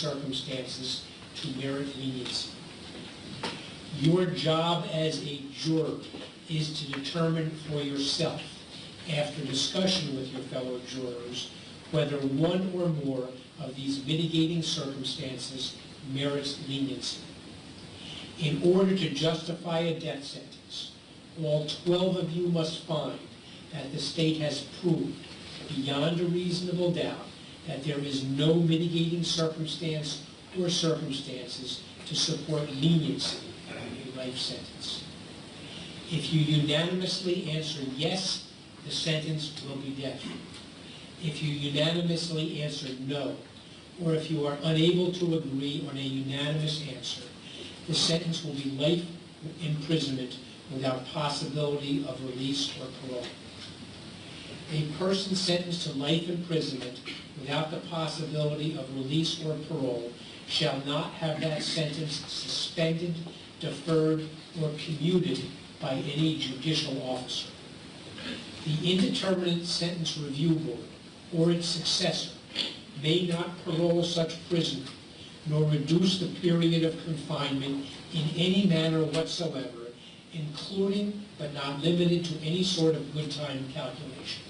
circumstances to merit leniency. Your job as a juror is to determine for yourself, after discussion with your fellow jurors, whether one or more of these mitigating circumstances merits leniency. In order to justify a death sentence, all 12 of you must find that the state has proved beyond a reasonable doubt that there is no mitigating circumstance or circumstances to support leniency in a life sentence. If you unanimously answer yes, the sentence will be death. If you unanimously answer no, or if you are unable to agree on a unanimous answer, the sentence will be life imprisonment without possibility of release or parole. A person sentenced to life imprisonment without the possibility of release or parole shall not have that sentence suspended, deferred, or commuted by any judicial officer. The Indeterminate Sentence Review Board or its successor may not parole such prisoner nor reduce the period of confinement in any manner whatsoever, including but not limited to any sort of good time calculation.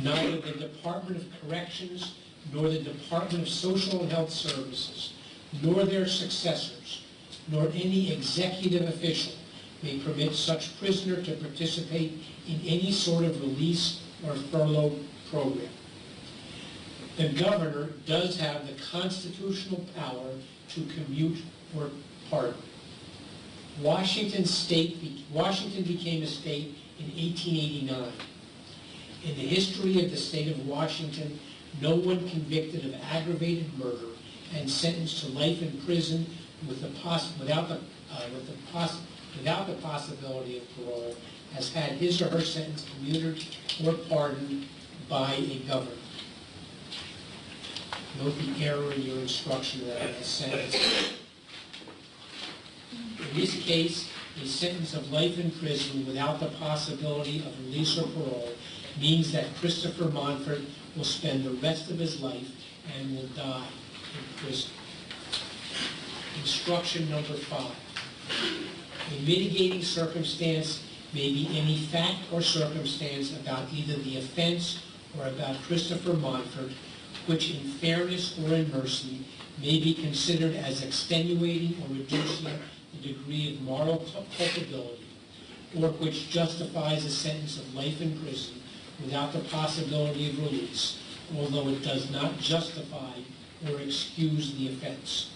Neither the Department of Corrections nor the Department of Social and Health Services, nor their successors, nor any executive official may permit such prisoner to participate in any sort of release or furlough program. The governor does have the constitutional power to commute or pardon. Washington became a state in 1889. In the history of the state of Washington, no one convicted of aggravated murder and sentenced to life in prison without the possibility of parole has had his or her sentence commuted or pardoned by a governor. Note the error in your instruction that I sentence. In this case, a sentence of life in prison without the possibility of release or parole means that Christopher Monfort will spend the rest of his life and will die in prison. Instruction number 5. A mitigating circumstance may be any fact or circumstance about either the offense or about Christopher Monfort, which in fairness or in mercy may be considered as extenuating or reducing the degree of moral culpability, or which justifies a sentence of life in prison without the possibility of release, although it does not justify or excuse the offense.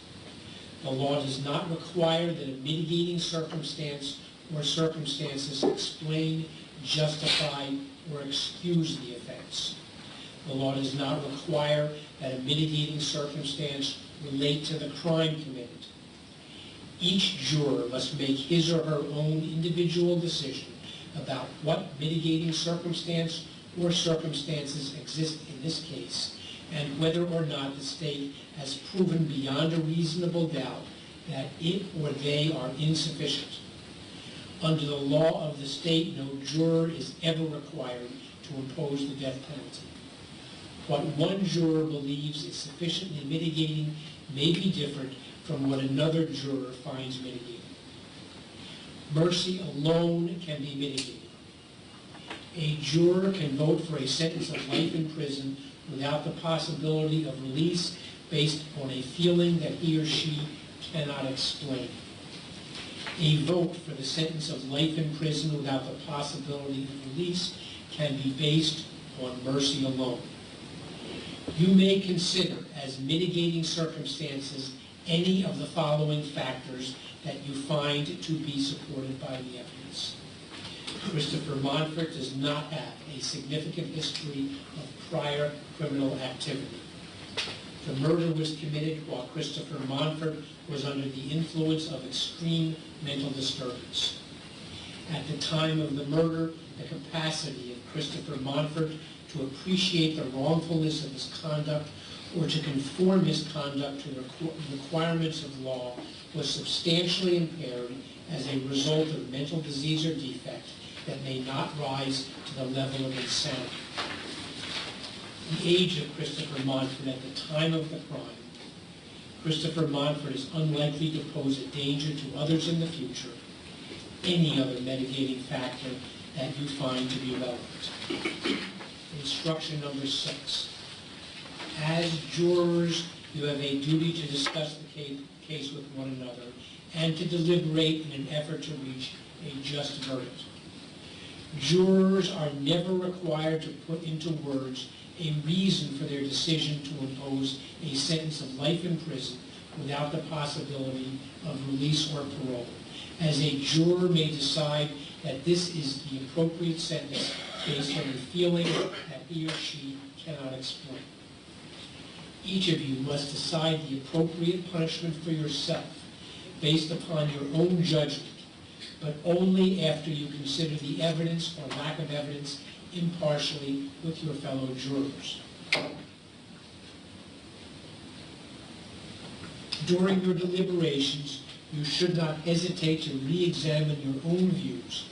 The law does not require that a mitigating circumstance or circumstances explain, justify, or excuse the offense. The law does not require that a mitigating circumstance relate to the crime committed. Each juror must make his or her own individual decision about what mitigating circumstance or circumstances exist in this case, and whether or not the state has proven beyond a reasonable doubt that it or they are insufficient. Under the law of the state, no juror is ever required to impose the death penalty. What one juror believes is sufficiently mitigating may be different from what another juror finds mitigating. Mercy alone can be mitigated. A juror can vote for a sentence of life in prison without the possibility of release based on a feeling that he or she cannot explain. A vote for the sentence of life in prison without the possibility of release can be based on mercy alone. You may consider as mitigating circumstances any of the following factors that you find to be supported by the evidence. Christopher Monfort does not have a significant history of prior criminal activity. The murder was committed while Christopher Monfort was under the influence of extreme mental disturbance. At the time of the murder, the capacity of Christopher Monfort to appreciate the wrongfulness of his conduct or to conform his conduct to the requirements of law was substantially impaired as a result of mental disease or defect that may not rise to the level of insanity. The age of Christopher Monfort at the time of the crime Christopher Monfort is unlikely to pose a danger to others in the future, any other mitigating factor that you find to be relevant. Instruction number 6. As jurors, you have a duty to discuss the case with one another and to deliberate in an effort to reach a just verdict. Jurors are never required to put into words a reason for their decision to impose a sentence of life in prison without the possibility of release or parole, as a juror may decide that this is the appropriate sentence based on a feeling that he or she cannot explain. Each of you must decide the appropriate punishment for yourself based upon your own judgment, but only after you consider the evidence or lack of evidence impartially with your fellow jurors. During your deliberations, you should not hesitate to re-examine your own views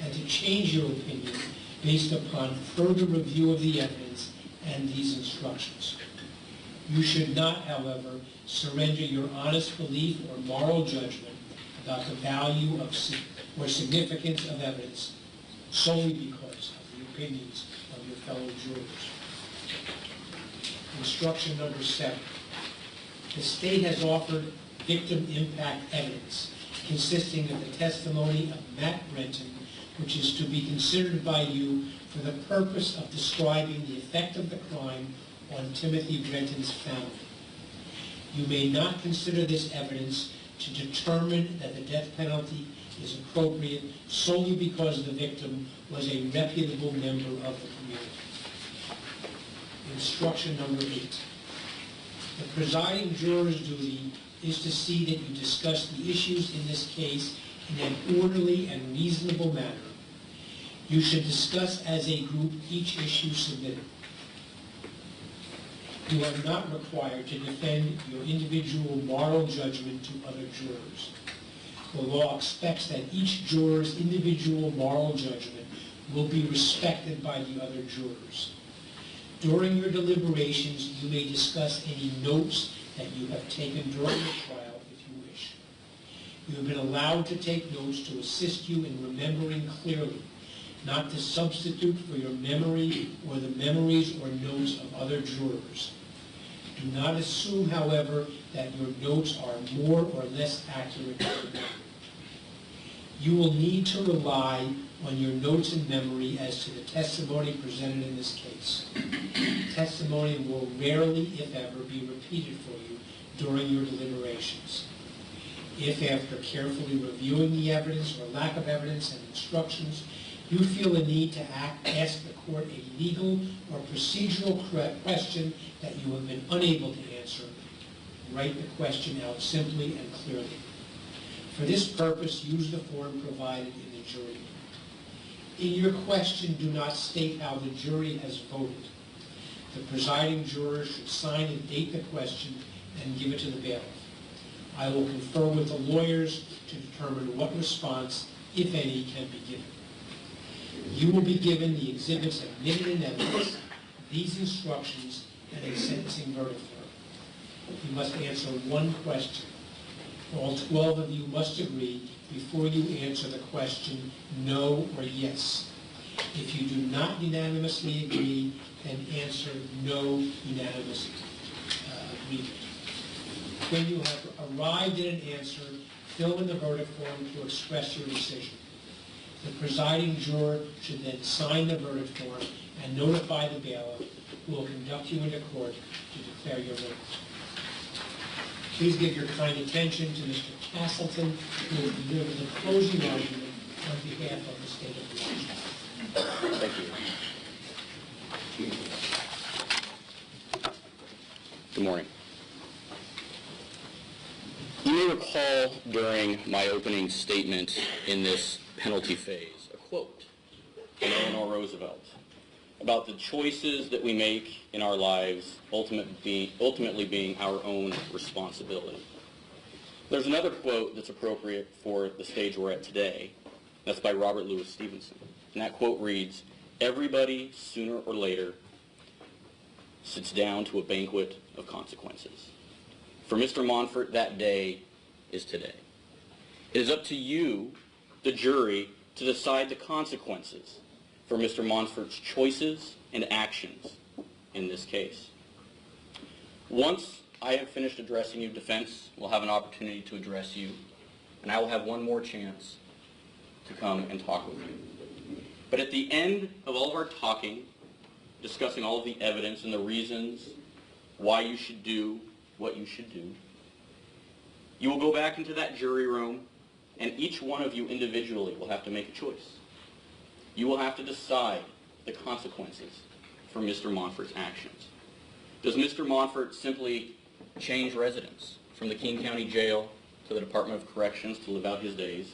and to change your opinion based upon further review of the evidence and these instructions. You should not, however, surrender your honest belief or moral judgment about the value of or significance of evidence solely because of the opinions of your fellow jurors. Instruction number 7. The state has offered victim impact evidence consisting of the testimony of Matt Brenton, which is to be considered by you for the purpose of describing the effect of the crime on Timothy Brenton's family. You may not consider this evidence to determine that the death penalty is appropriate solely because the victim was a reputable member of the community. Instruction number 8. The presiding juror's duty is to see that you discuss the issues in this case in an orderly and reasonable manner. You should discuss as a group each issue submitted. You are not required to defend your individual moral judgment to other jurors. The law expects that each juror's individual moral judgment will be respected by the other jurors. During your deliberations, you may discuss any notes that you have taken during the trial if you wish. You have been allowed to take notes to assist you in remembering clearly, not to substitute for your memory or the memories or notes of other jurors. Do not assume, however, that your notes are more or less accurate than your memory. You will need to rely on your notes and memory as to the testimony presented in this case. Testimony will rarely, if ever, be repeated for you during your deliberations. If, after carefully reviewing the evidence or lack of evidence and instructions, you feel a need to ask the court a legal or procedural question that you have been unable to answer, write the question out simply and clearly. For this purpose, use the form provided in the jury room. In your question, do not state how the jury has voted. The presiding juror should sign and date the question and give it to the bailiff. I will confer with the lawyers to determine what response, if any, can be given. You will be given the exhibits admitted in evidence, these instructions, and a sentencing verdict form. You must answer one question. All 12 of you must agree before you answer the question no or yes. If you do not unanimously agree, then answer no unanimous agreement. When you have arrived at an answer, fill in the verdict form to express your decision. The presiding juror should then sign the verdict form and notify the bailiff, who will conduct you into court to declare your verdict. Please give your kind attention to Mr. Castleton, who will deliver the closing argument on behalf of the state of Washington. Thank you. Good morning. You may recall during my opening statement in this penalty phase a quote from Eleanor Roosevelt about the choices that we make in our lives ultimately being our own responsibility. There's another quote that's appropriate for the stage we're at today. That's by Robert Louis Stevenson. And that quote reads, "Everybody, sooner or later, sits down to a banquet of consequences." For Mr. Monfort, that day is today. It is up to you, the jury, to decide the consequences for Mr. Monfort's choices and actions in this case. Once I have finished addressing you, defense will have an opportunity to address you, and I will have one more chance to come and talk with you. But at the end of all of our talking, discussing all of the evidence and the reasons why you should do what you should do, you will go back into that jury room, and each one of you individually will have to make a choice. You will have to decide the consequences for Mr. Monfort's actions. Does Mr. Monfort simply change residence from the King County Jail to the Department of Corrections to live out his days?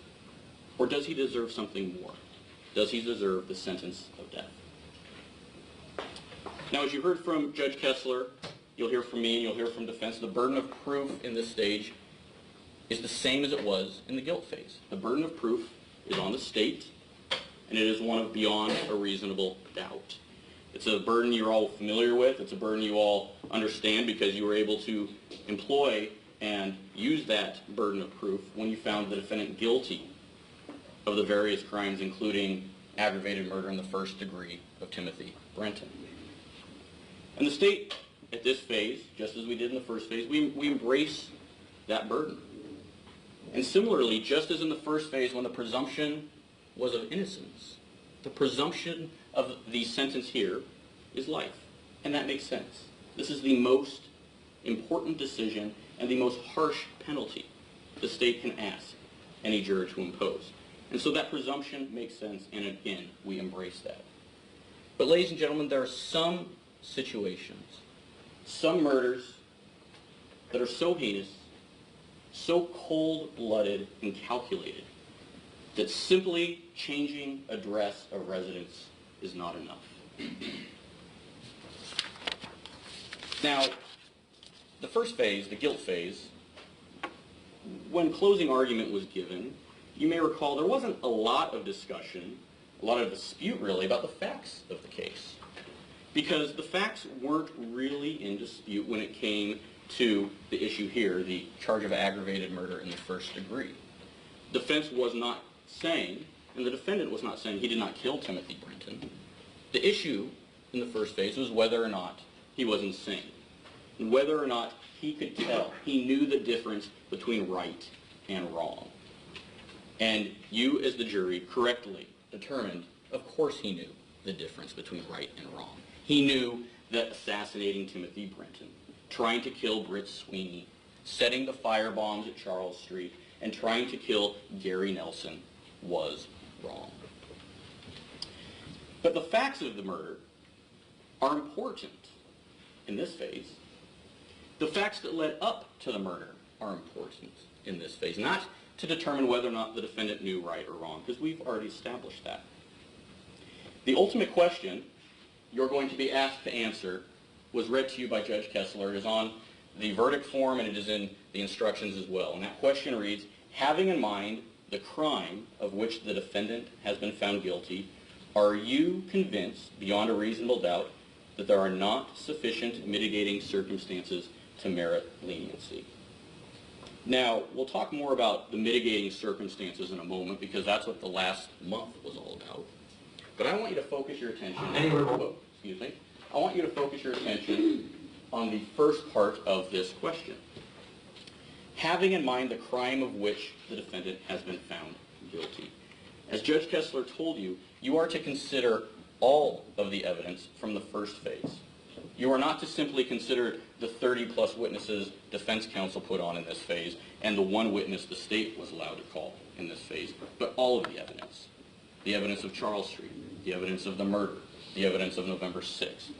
Or does he deserve something more? Does he deserve the sentence of death? Now, as you heard from Judge Kessler, you'll hear from me and you'll hear from defense, the burden of proof in this stage is the same as it was in the guilt phase. The burden of proof is on the state, and it is one of beyond a reasonable doubt. It's a burden you're all familiar with. It's a burden you all understand because you were able to employ and use that burden of proof when you found the defendant guilty of the various crimes, including aggravated murder in the first degree of Timothy Brenton. And the state, at this phase, just as we did in the first phase, we embrace that burden. And similarly, just as in the first phase when the presumption was of innocence, the presumption of the sentence here is life. And that makes sense. This is the most important decision and the most harsh penalty the state can ask any juror to impose. And so that presumption makes sense, and again, we embrace that. But ladies and gentlemen, there are some situations, some murders that are so heinous, so cold-blooded and calculated that simply changing address of residence is not enough. Now, the first phase, the guilt phase, when closing argument was given, you may recall there wasn't a lot of discussion, a lot of dispute really, about the facts of the case. Because the facts weren't really in dispute when it came to the issue here, the charge of aggravated murder in the first degree. Defense was not saying, and the defendant was not saying he did not kill Timothy Brenton. The issue in the first phase was whether or not he was insane, and whether or not he could tell, he knew the difference between right and wrong. And you, as the jury, correctly determined, of course he knew the difference between right and wrong. He knew that assassinating Timothy Brenton, trying to kill Britt Sweeney, setting the firebombs at Charles Street, and trying to kill Gary Nelson was wrong. But the facts of the murder are important in this phase. The facts that led up to the murder are important in this phase, not to determine whether or not the defendant knew right or wrong, because we've already established that. The ultimate question you're going to be asked to answer was read to you by Judge Kessler. It is on the verdict form and it is in the instructions as well. And that question reads, having in mind the crime of which the defendant has been found guilty, are you convinced beyond a reasonable doubt that there are not sufficient mitigating circumstances to merit leniency? Now, we'll talk more about the mitigating circumstances in a moment because that's what the last month was all about. But I want you to focus your attention, I want you to focus your attention on the first part of this question. Having in mind the crime of which the defendant has been found guilty. As Judge Kessler told you, you are to consider all of the evidence from the first phase. You are not to simply consider the 30-plus witnesses defense counsel put on in this phase and the one witness the state was allowed to call in this phase, but all of the evidence. The evidence of Charles Street, the evidence of the murder, the evidence of November 6th,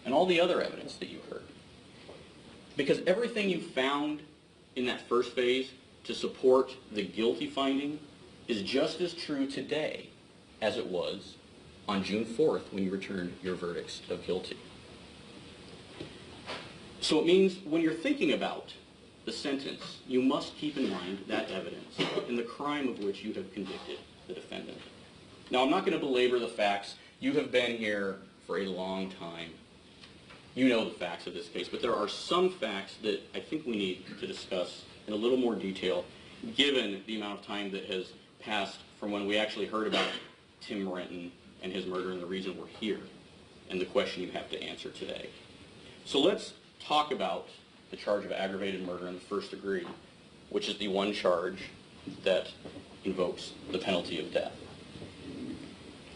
and all the other evidence that you heard. Because everything you found in that first phase to support the guilty finding is just as true today as it was on June 4th when you returned your verdicts of guilty. So it means when you're thinking about the sentence, you must keep in mind that evidence and the crime of which you have convicted the defendant. Now, I'm not going to belabor the facts. You have been here for a long time. You know the facts of this case, but there are some facts that I think we need to discuss in a little more detail, given the amount of time that has passed from when we actually heard about Tim Brenton and his murder and the reason we're here, and the question you have to answer today. So let's talk about the charge of aggravated murder in the first degree, which is the one charge that invokes the penalty of death.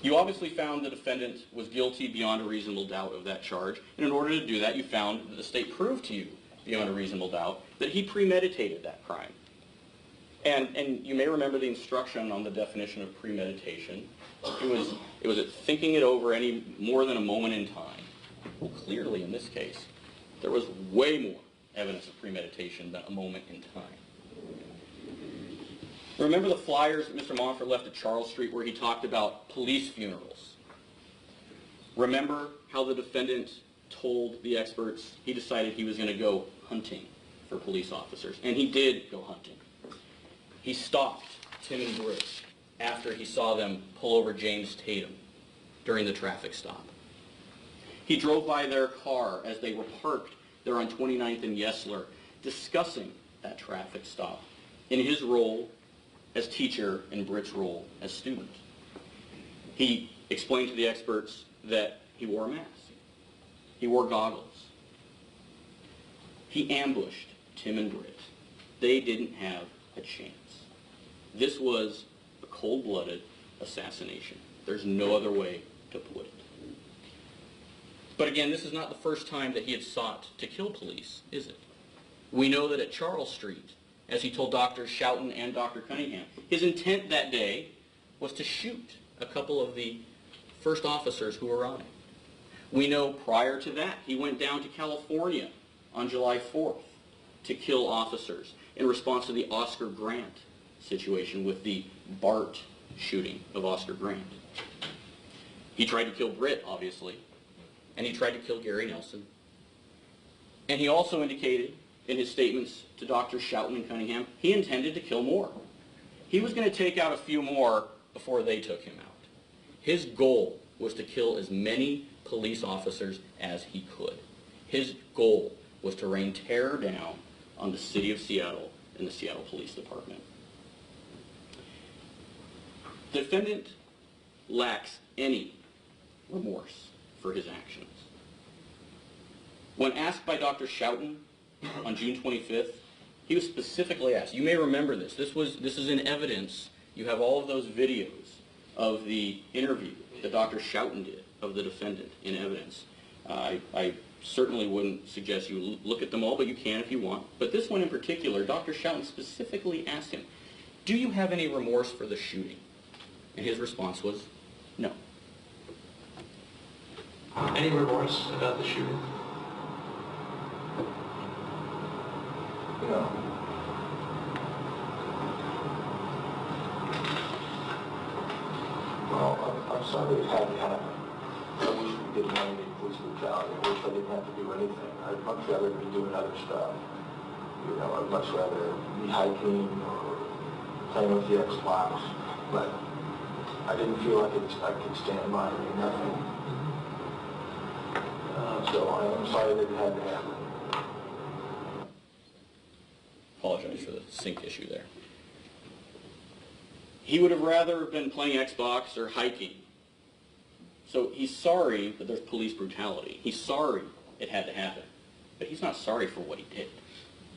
You obviously found the defendant was guilty beyond a reasonable doubt of that charge, and in order to do that, you found that the state proved to you beyond a reasonable doubt that he premeditated that crime. And you may remember the instruction on the definition of premeditation. It was thinking it over any more than a moment in time. Well, clearly in this case, there was way more evidence of premeditation than a moment in time. Remember the flyers that Mr. Monfort left at Charles Street where he talked about police funerals? Remember how the defendant told the experts he decided he was going to go hunting for police officers, and he did go hunting. He stopped Tim and Britt after he saw them pull over James Tatum during the traffic stop. He drove by their car as they were parked there on 29th and Yesler, discussing that traffic stop in his role as teacher and Britt's role as student. He explained to the experts that he wore a mask. He wore goggles. He ambushed Tim and Britt. They didn't have a chance. This was a cold-blooded assassination. There's no other way to put it. But again, this is not the first time that he had sought to kill police, is it? We know that at Charles Street, as he told Drs. Schouten and Dr. Cunningham, his intent that day was to shoot a couple of the first officers who arrived. We know prior to that, he went down to California on July 4th to kill officers in response to the Oscar Grant situation with the BART shooting of Oscar Grant. He tried to kill Britt, obviously, and he tried to kill Gary Nelson. And he also indicated in his statements to Drs. Schouten and Cunningham, he intended to kill more. He was going to take out a few more before they took him out. His goal was to kill as many police officers as he could. His goal was to rain terror down on the city of Seattle and the Seattle Police Department. The defendant lacks any remorse for his actions. When asked by Dr. Schouten on June 25th, he was specifically asked, you may remember this, this is in evidence, you have all of those videos of the interview that Dr. Schouten did of the defendant in evidence. I certainly wouldn't suggest you look at them all, but you can if you want. But this one in particular, Dr. Schouten specifically asked him, do you have any remorse for the shooting? And his response was, no. Any remorse about the shooting? No. Well, I'm sorry it had to happen. I wish we didn't have any police brutality. I wish I didn't have to do anything. I'd much rather be doing other stuff. You know, I'd much rather be hiking or playing with the Xbox. But I didn't feel like I could stand by doing nothing. So I'm sorry that it had to happen. Apologize for the sync issue there. He would have rather been playing Xbox or hiking. So he's sorry that there's police brutality. He's sorry it had to happen. But he's not sorry for what he did.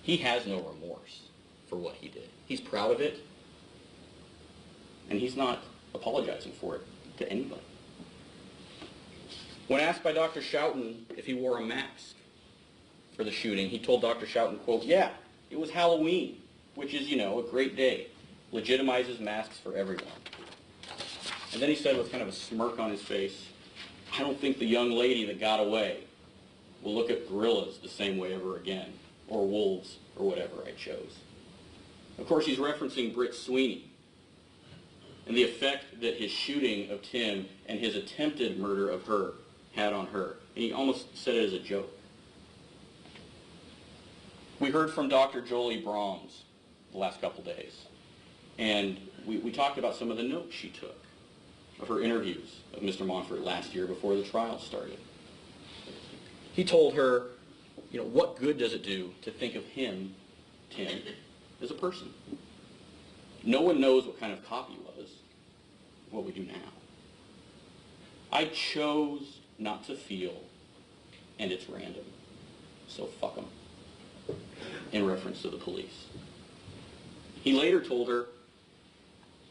He has no remorse for what he did. He's proud of it, and he's not apologizing for it to anybody. When asked by Dr. Schouten if he wore a mask for the shooting, he told Dr. Schouten, quote, yeah, it was Halloween, which is, you know, a great day. Legitimizes masks for everyone. And then he said with kind of a smirk on his face, I don't think the young lady that got away will look at gorillas the same way ever again, or wolves, or whatever I chose. Of course, he's referencing Britt Sweeney and the effect that his shooting of Tim and his attempted murder of her had on her. And he almost said it as a joke. We heard from Dr. Jolie Brahms the last couple days, and we talked about some of the notes she took of her interviews of Mr. Monfort last year before the trial started. He told her, what good does it do to think of him, Tim, as a person? No one knows what kind of cop he was, what we do now. I chose not to feel, and it's random, so fuck them, in reference to the police. He later told her,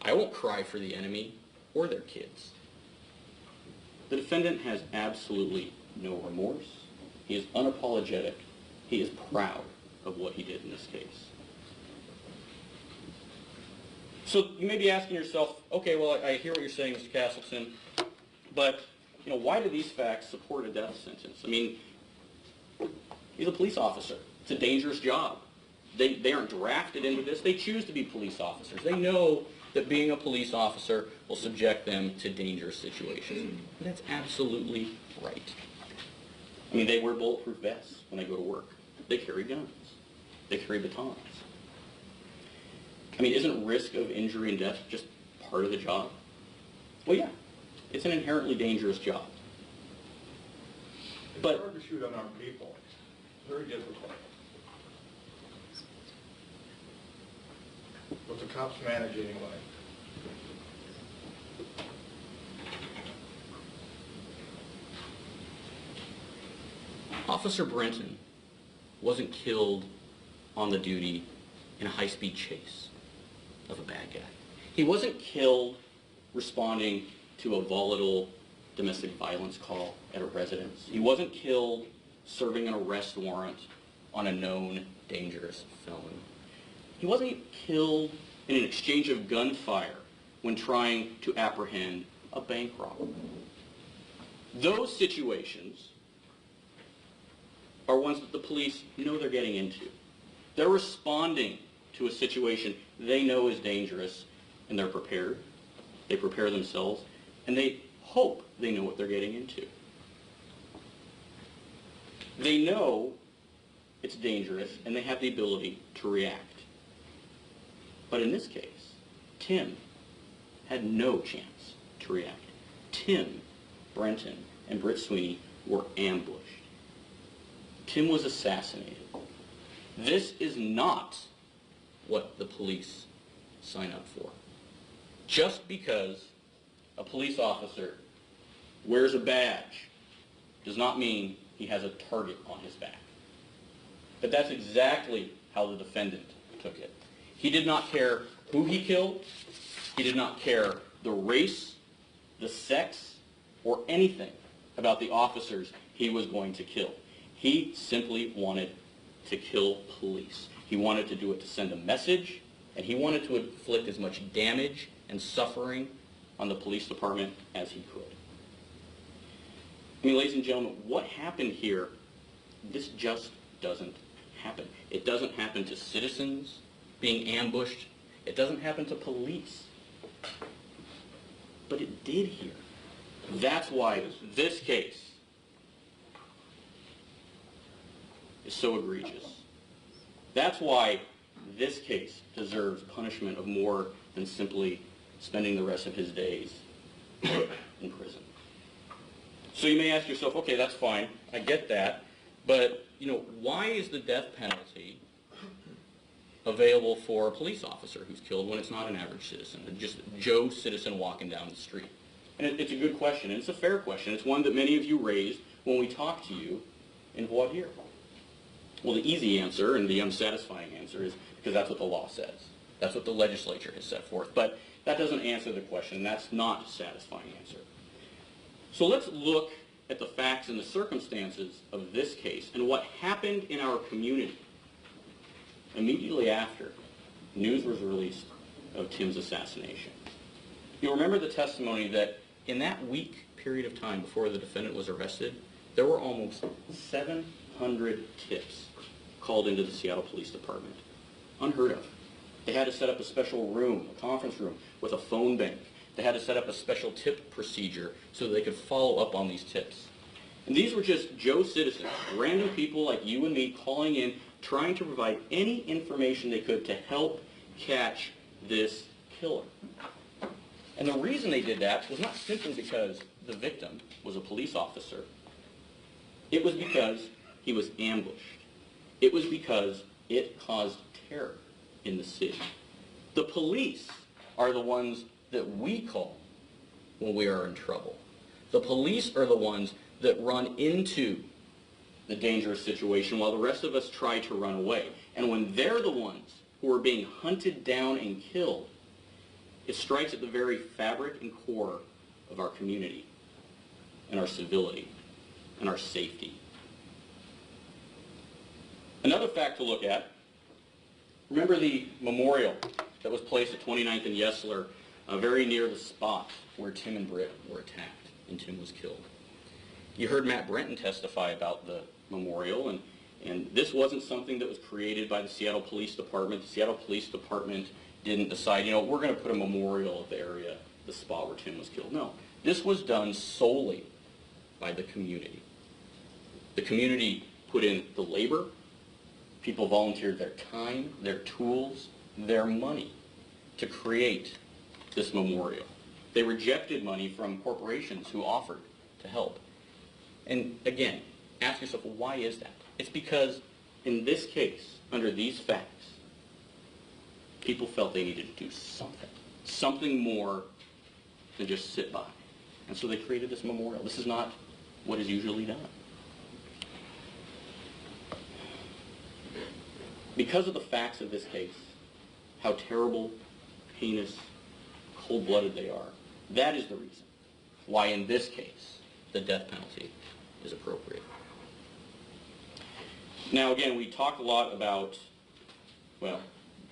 I won't cry for the enemy or their kids. The defendant has absolutely no remorse. He is unapologetic. He is proud of what he did in this case. So you may be asking yourself, okay, well, I hear what you're saying, Mr. Castleton, but why do these facts support a death sentence? I mean, he's a police officer. It's a dangerous job. They aren't drafted into this. They choose to be police officers. They know that being a police officer will subject them to dangerous situations. And that's absolutely right. I mean, they wear bulletproof vests when they go to work. They carry guns. They carry batons. I mean, isn't risk of injury and death just part of the job? Well, yeah. It's an inherently dangerous job. It's hard to shoot unarmed people. It's very difficult. But the cops manage anyway. Officer Brenton wasn't killed on the duty in a high-speed chase of a bad guy. He wasn't killed responding to a volatile domestic violence call at a residence. He wasn't killed serving an arrest warrant on a known dangerous felon. He wasn't killed in an exchange of gunfire when trying to apprehend a bank robber. Those situations are ones that the police know they're getting into. They're responding to a situation they know is dangerous, and they're prepared. They prepare themselves, and they hope they know what they're getting into. They know it's dangerous, and they have the ability to react. But in this case, Tim had no chance to react. Tim Brenton and Britt Sweeney were ambushed. Tim was assassinated. This is not what the police sign up for. Just because a police officer wears a badge does not mean he has a target on his back. But that's exactly how the defendant took it. He did not care who he killed. He did not care the race, the sex, or anything about the officers he was going to kill. He simply wanted to kill police. He wanted to do it to send a message, and he wanted to inflict as much damage and suffering on the police department as he could. I mean, ladies and gentlemen, what happened here, this just doesn't happen. It doesn't happen to citizens being ambushed. It doesn't happen to police. But it did here. That's why this case is so egregious. That's why this case deserves punishment of more than simply spending the rest of his days in prison. So you may ask yourself, okay, that's fine, I get that, but why is the death penalty available for a police officer who's killed when it's not an average citizen, just Joe citizen walking down the street? And it's a good question, and it's a fair question. It's one that many of you raised when we talked to you in voir dire. Well, the easy answer and the unsatisfying answer is because that's what the law says. That's what the legislature has set forth. But that doesn't answer the question. That's not a satisfying answer. So let's look at the facts and the circumstances of this case and what happened in our community immediately after news was released of Tim's assassination. You'll remember the testimony that in that week period of time before the defendant was arrested, there were almost 700 tips called into the Seattle Police Department. Unheard of. They had to set up a special room, a conference room, with a phone bank. They had to set up a special tip procedure so that they could follow up on these tips. And these were just Joe citizens, random people like you and me calling in, trying to provide any information they could to help catch this killer. And the reason they did that was not simply because the victim was a police officer. It was because he was ambushed. It was because it caused terror in the city. The police are the ones that we call when we are in trouble. The police are the ones that run into the dangerous situation while the rest of us try to run away. And when they're the ones who are being hunted down and killed, it strikes at the very fabric and core of our community and our civility and our safety. Another fact to look at, remember the memorial that was placed at 29th and Yesler, very near the spot where Tim and Britt were attacked and Tim was killed. You heard Matt Brenton testify about the memorial, and this wasn't something that was created by the Seattle Police Department. The Seattle Police Department didn't decide, we're going to put a memorial at the area, the spot where Tim was killed. No, this was done solely by the community. The community put in the labor, people volunteered their time, their tools, their money to create this memorial. They rejected money from corporations who offered to help. And again, ask yourself, well, why is that? It's because in this case, under these facts, people felt they needed to do something more than just sit by. And so they created this memorial. This is not what is usually done. Because of the facts of this case, how terrible, heinous, cold-blooded they are, that is the reason why in this case the death penalty is appropriate. Now again, we talked a lot about,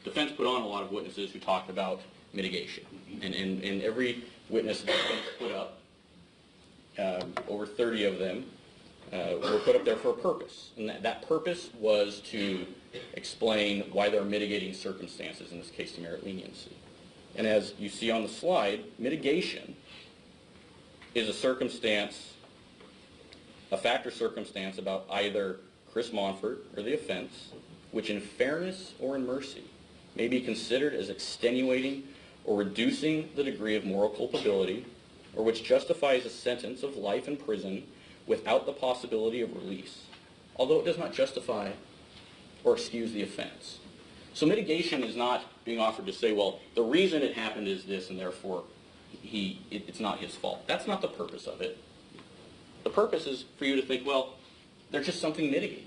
defense put on a lot of witnesses who talked about mitigation. And every witness that the defense put up, over 30 of them, were put up there for a purpose. And that purpose was to explain why there are mitigating circumstances, in this case to merit leniency. And as you see on the slide, mitigation is a circumstance, a fact or circumstance about either Chris Monfort or the offense, which in fairness or in mercy may be considered as extenuating or reducing the degree of moral culpability, or which justifies a sentence of life in prison without the possibility of release, although it does not justify or excuse the offense. So mitigation is not being offered to say, well, the reason it happened is this, and therefore it's not his fault. That's not the purpose of it. The purpose is for you to think, well, there's just something mitigating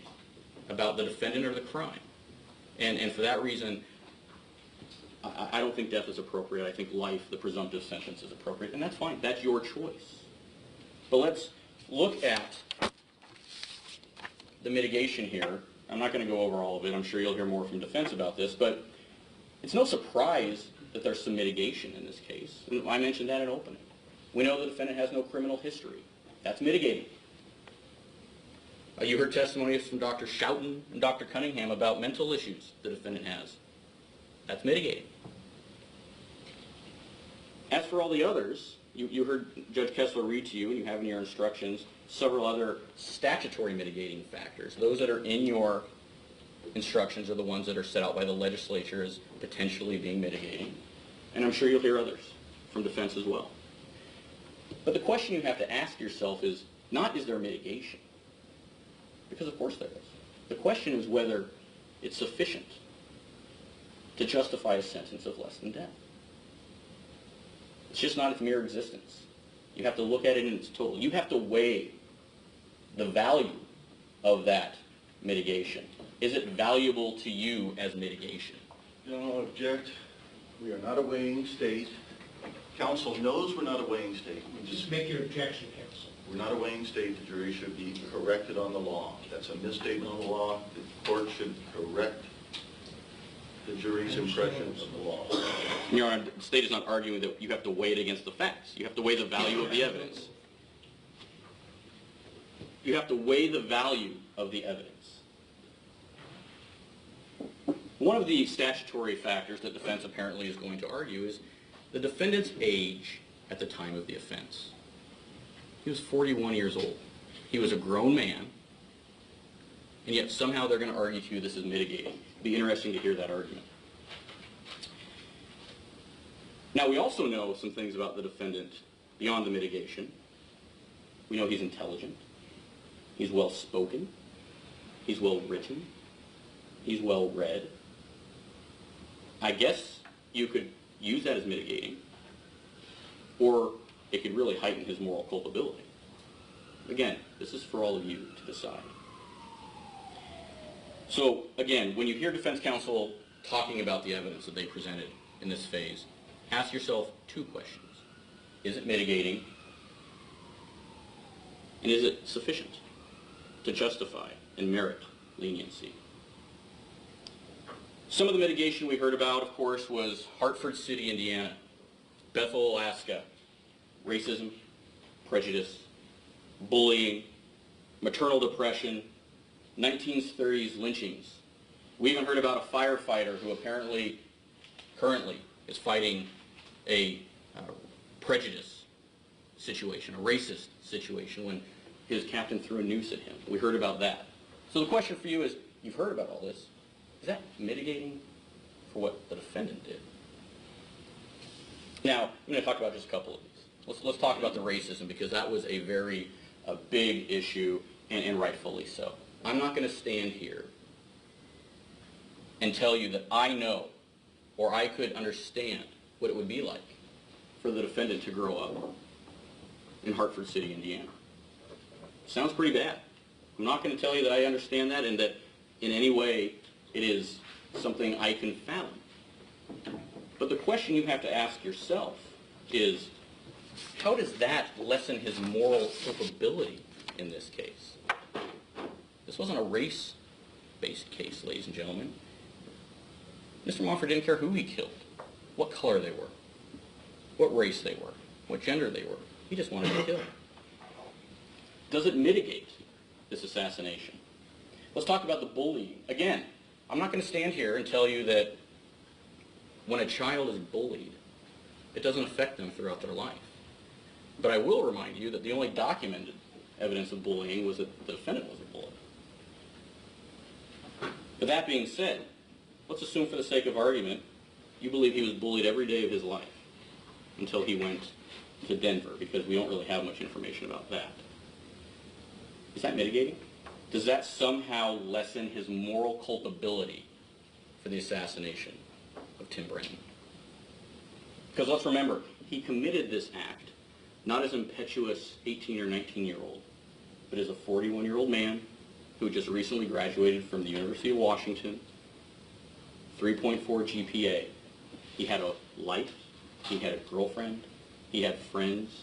about the defendant or the crime. And for that reason, I don't think death is appropriate. I think life, the presumptive sentence, is appropriate. And that's fine. That's your choice. But let's look at the mitigation here. I'm not going to go over all of it. I'm sure you'll hear more from defense about this. But it's no surprise that there's some mitigation in this case. And I mentioned that in opening. We know the defendant has no criminal history. That's mitigating. You heard testimonies from Dr. Schouten and Dr. Cunningham about mental issues the defendant has. That's mitigating. As for all the others, you heard Judge Kessler read to you, and you have in your instructions, several other statutory mitigating factors. Those that are in your instructions are the ones that are set out by the legislature as potentially being mitigating. And I'm sure you'll hear others from defense as well. But the question you have to ask yourself is not, is there mitigation? Because of course there is. The question is whether it's sufficient to justify a sentence of less than death. It's just not its mere existence. You have to look at it in its total. You have to weigh the value of that mitigation. Is it valuable to you as mitigation? No, object. We are not a weighing state. Counsel knows we're not a weighing state. Just make your objection, counsel. We're not a weighing state. The jury should be corrected on the law. That's a misstatement on the law. The court should correct the jury's impression of the law. Your Honor, the state is not arguing that you have to weigh it against the facts. You have to weigh the value of the evidence. You have to weigh the value of the evidence. One of the statutory factors that defense apparently is going to argue is the defendant's age at the time of the offense. He was 41 years old. He was a grown man, and yet somehow they're going to argue to you this is mitigating. It'd be interesting to hear that argument. Now, we also know some things about the defendant beyond the mitigation. We know he's intelligent. He's well spoken. He's well written. He's well read. I guess you could use that as mitigating, or it could really heighten his moral culpability. Again, this is for all of you to decide. So, again, when you hear defense counsel talking about the evidence that they presented in this phase, ask yourself two questions. Is it mitigating? And is it sufficient to justify and merit leniency? Some of the mitigation we heard about, of course, was Hartford City, Indiana, Bethel, Alaska, racism, prejudice, bullying, maternal depression, 1930s lynchings. We even heard about a firefighter who apparently, currently, is fighting a prejudice situation, a racist situation, when his captain threw a noose at him. We heard about that. So the question for you is, you've heard about all this. Is that mitigating for what the defendant did? Now, I'm going to talk about just a couple of these. Let's talk about the racism, because that was a very big issue, and rightfully so. I'm not going to stand here and tell you that I know or I could understand what it would be like for the defendant to grow up in Hartford City, Indiana. Sounds pretty bad. I'm not going to tell you that I understand that and that in any way it is something I can fathom. But the question you have to ask yourself is, how does that lessen his moral culpability in this case? This wasn't a race-based case, ladies and gentlemen. Mr. Monfort didn't care who he killed, what color they were, what race they were, what gender they were. He just wanted to kill. Does it mitigate this assassination? Let's talk about the bullying. Again, I'm not going to stand here and tell you that when a child is bullied, it doesn't affect them throughout their life. But I will remind you that the only documented evidence of bullying was that the defendant was a bully. But that being said, let's assume for the sake of argument, you believe he was bullied every day of his life until he went to Denver, because we don't really have much information about that. Is that mitigating? Does that somehow lessen his moral culpability for the assassination of Tim Brenton? Because let's remember, he committed this act not as an impetuous 18 or 19-year-old, but as a 41-year-old man who just recently graduated from the University of Washington, 3.4 GPA. He had a life, he had a girlfriend, he had friends,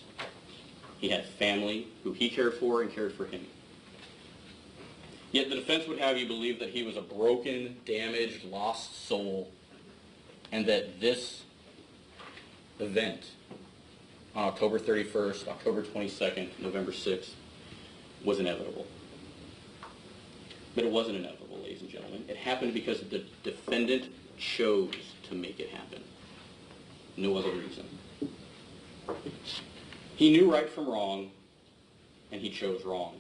he had family who he cared for and cared for him. Yet the defense would have you believe that he was a broken, damaged, lost soul, and that this event on October 31st, October 22nd, November 6th was inevitable. But it wasn't inevitable, ladies and gentlemen. It happened because the defendant chose to make it happen. No other reason. He knew right from wrong, and he chose wrong.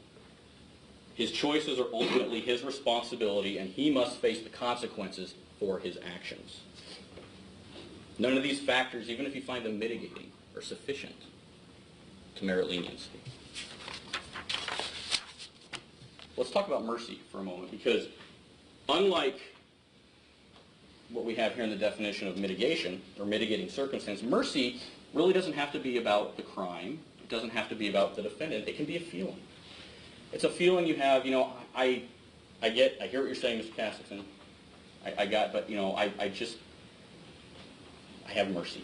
His choices are ultimately his responsibility, and he must face the consequences for his actions. None of these factors, even if you find them mitigating, are sufficient to merit leniency. Let's talk about mercy for a moment, because unlike what we have here in the definition of mitigation or mitigating circumstance, mercy really doesn't have to be about the crime. It doesn't have to be about the defendant. It can be a feeling. It's a feeling you have, I hear what you're saying, Mr. Castleton. I have mercy.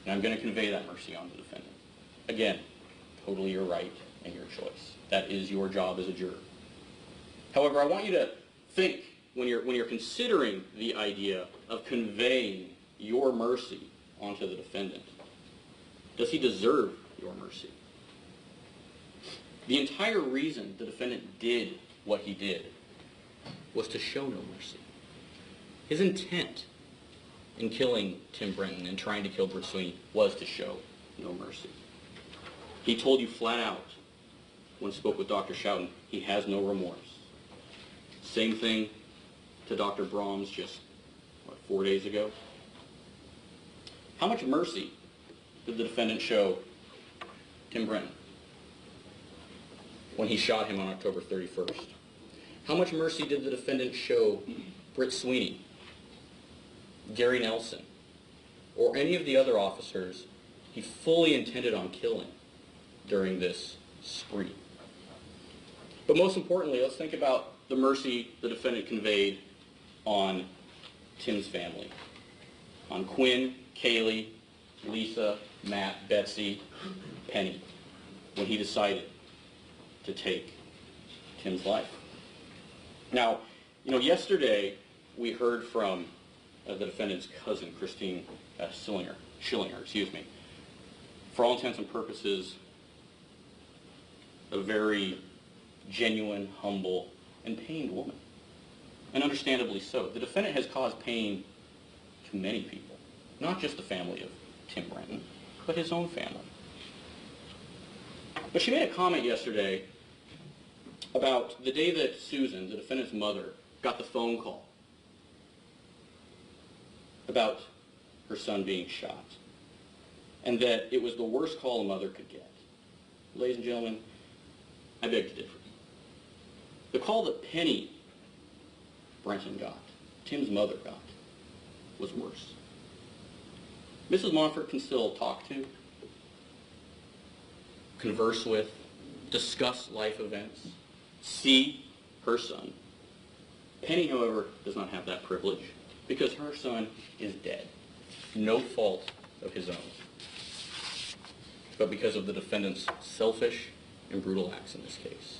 And I'm going to convey that mercy on the defendant. Again, totally your right and your choice. That is your job as a juror. However, I want you to think, when you're considering the idea of conveying your mercy onto the defendant, does he deserve your mercy? The entire reason the defendant did what he did was to show no mercy. His intent in killing Tim Brenton and trying to kill Bert Sweeney was to show no mercy. He told you flat out, when he spoke with Dr. Schouten, he has no remorse. Same thing to Dr. Brahms just, 4 days ago? How much mercy did the defendant show Tim Brenton? when he shot him on October 31st? How much mercy did the defendant show Britt Sweeney, Gary Nelson, or any of the other officers he fully intended on killing during this spree? But most importantly, let's think about the mercy the defendant conveyed on Tim's family, on Quinn, Kaylee, Lisa, Matt, Betsy, Penny, when he decided to take Tim's life. Now, yesterday we heard from the defendant's cousin, Christine Schillinger, for all intents and purposes, a very genuine, humble, and pained woman. And understandably so. The defendant has caused pain to many people, not just the family of Tim Brenton, but his own family. But she made a comment yesterday about the day that Susan, the defendant's mother, got the phone call about her son being shot, and that it was the worst call a mother could get. Ladies and gentlemen, I beg to differ. The call that Penny Brenton got, Tim's mother got, was worse. Mrs. Monfort can still talk to, converse with, discuss life events, see her son. Penny, however, does not have that privilege because her son is dead. No fault of his own, but because of the defendant's selfish and brutal acts in this case.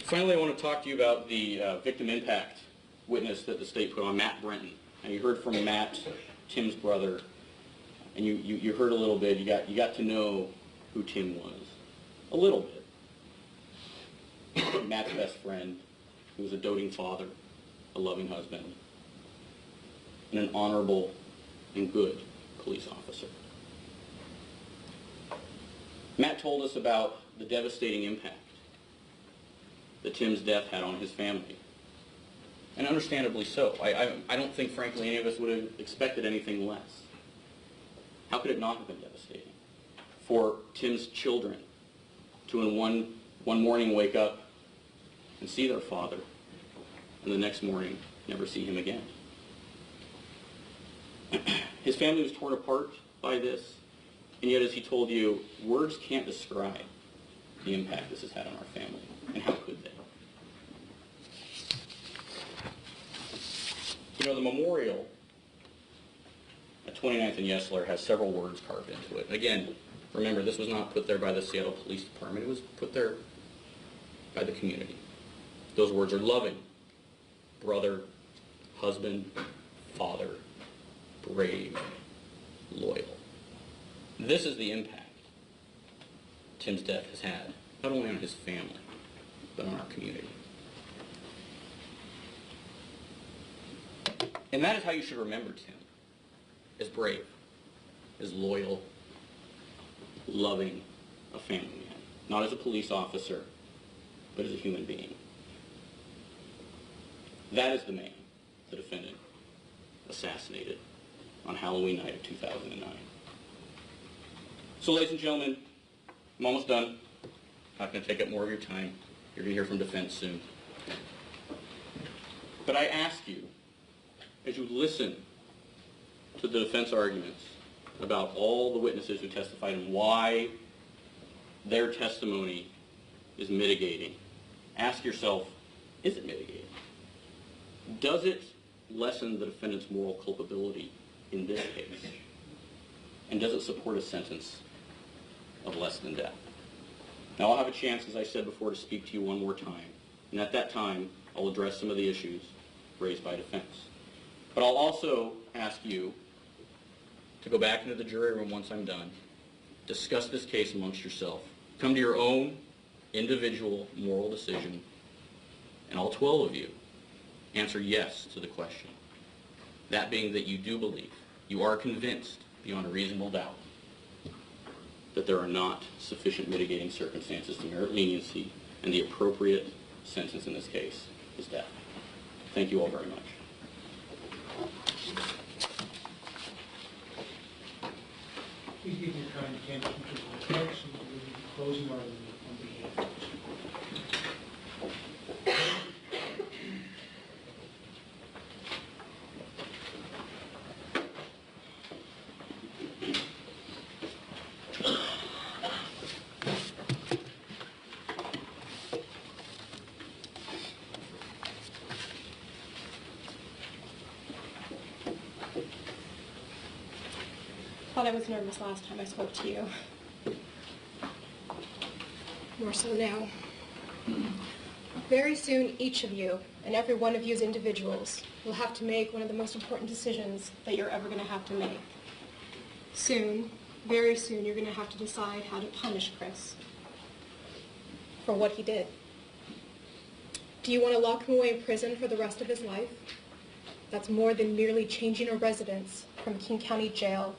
Finally, I want to talk to you about the victim impact witness that the state put on, Matt Brenton. And you heard from Matt, Tim's brother, and you heard a little bit. You got to know who Tim was, a little bit. Matt's best friend, who was a doting father, a loving husband, and an honorable and good police officer. Matt told us about the devastating impact that Tim's death had on his family. And understandably so. I don't think, frankly, any of us would have expected anything less. How could it not have been devastating for Tim's children to in one morning wake up and see their father, and the next morning never see him again? His family was torn apart by this, and yet, as he told you, words can't describe the impact this has had on our family, and how could they? The memorial at 29th and Yesler has several words carved into it. Again, remember, this was not put there by the Seattle Police Department. It was put there by the community. Those words are loving, brother, husband, father, brave, loyal. This is the impact Tim's death has had, not only on his family, but on our community. And that is how you should remember Tim, as brave, as loyal, loving, a family man. Not as a police officer, but as a human being. That is the man the defendant assassinated on Halloween night of 2009. So, ladies and gentlemen, I'm almost done. Not going to take up more of your time. You're going to hear from defense soon. But I ask you, as you listen to the defense arguments about all the witnesses who testified and why their testimony is mitigating, ask yourself, is it mitigating? Does it lessen the defendant's moral culpability in this case? And does it support a sentence of less than death? Now, I'll have a chance, as I said before, to speak to you one more time. And at that time, I'll address some of the issues raised by defense. But I'll also ask you to go back into the jury room once I'm done, discuss this case amongst yourself, come to your own individual moral decision, and all 12 of you answer yes to the question. That being that you do believe, you are convinced beyond a reasonable doubt, that there are not sufficient mitigating circumstances to merit leniency, and the appropriate sentence in this case is death. Thank you all very much. Please give your kind attention to the text and the closing argument on behalf thought I was nervous last time I spoke to you. More so now. Very soon, each of you, and every one of you as individuals, will have to make one of the most important decisions that you're ever going to have to make. Soon, very soon, you're going to have to decide how to punish Chris for what he did. Do you want to lock him away in prison for the rest of his life? That's more than merely changing a residence from King County Jail